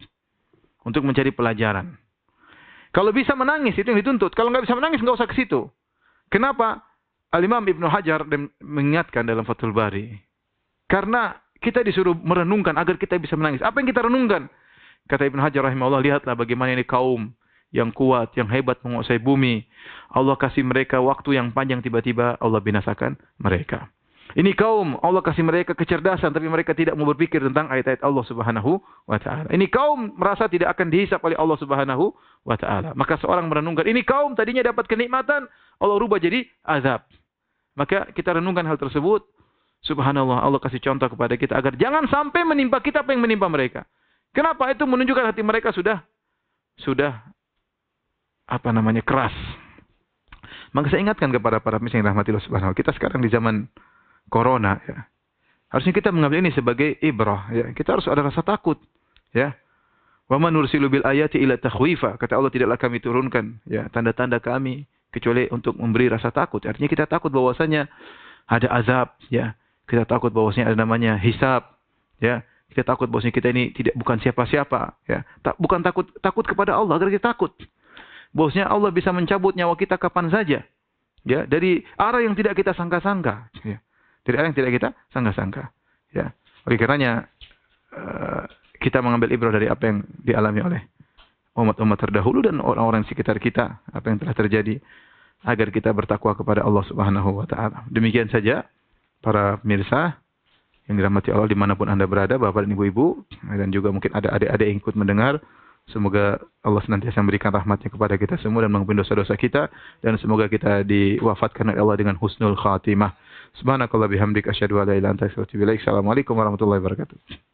untuk mencari pelajaran. Kalau bisa menangis, itu yang dituntut. Kalau nggak bisa menangis, nggak usah ke situ. Kenapa? Al-Imam Ibnu Hajar mengingatkan dalam Fathul Bari. Karena kita disuruh merenungkan agar kita bisa menangis. Apa yang kita renungkan? Kata Ibnu Hajar rahimahullah, lihatlah bagaimana ini kaum yang kuat, yang hebat menguasai bumi. Allah kasih mereka waktu yang panjang, tiba-tiba Allah binasakan mereka. Ini kaum, Allah kasih mereka kecerdasan, tapi mereka tidak mau berpikir tentang ayat-ayat Allah Subhanahu wa ta'ala. Ini kaum merasa tidak akan dihisap oleh Allah Subhanahu wa ta'ala. Maka seorang merenungkan, ini kaum tadinya dapat kenikmatan, Allah rubah jadi azab. Maka kita renungkan hal tersebut. Subhanallah, Allah kasih contoh kepada kita agar jangan sampai menimpa kita apa yang menimpa mereka. Kenapa? Itu menunjukkan hati mereka sudah keras. Maka saya ingatkan kepada para pemirsa yang rahmati Allah Subhanahu wa ta'ala, kita sekarang di zaman Corona, ya. Harusnya kita mengambil ini sebagai ibrah, ya. Kita harus ada rasa takut, ya. Wa man nursilu bil ayati ila takhwifa. Kata Allah, tidaklah kami turunkan, ya, tanda-tanda kami kecuali untuk memberi rasa takut. Artinya kita takut bahwasanya ada azab, ya. Kita takut bahwasanya ada namanya hisab, ya. Kita takut bahwasanya kita ini bukan siapa-siapa, ya. Bukan takut kepada Allah, agar kita takut. Bahwasanya Allah bisa mencabut nyawa kita kapan saja, ya, dari arah yang tidak kita sangka-sangka, ya. Dari arah yang tidak kita sangka-sangka, ya. Oleh karenanya kita mengambil ibrah dari apa yang dialami oleh umat-umat terdahulu dan orang-orang sekitar kita, apa yang telah terjadi, agar kita bertakwa kepada Allah Subhanahu wa ta'ala. Demikian saja para pemirsa yang dirahmati Allah dimanapun Anda berada, Bapak dan Ibu-ibu, dan juga mungkin ada adik-adik yang ikut mendengar. Semoga Allah senantiasa memberikan rahmatnya kepada kita semua dan mengampuni dosa-dosa kita, dan semoga kita diwafatkan oleh Allah dengan husnul khatimah. Subhanakallah bihamdik asyhadu an la ilaha illa anta astaghfiruka wa atubu ilaik. Assalamualaikum warahmatullahi wabarakatuh.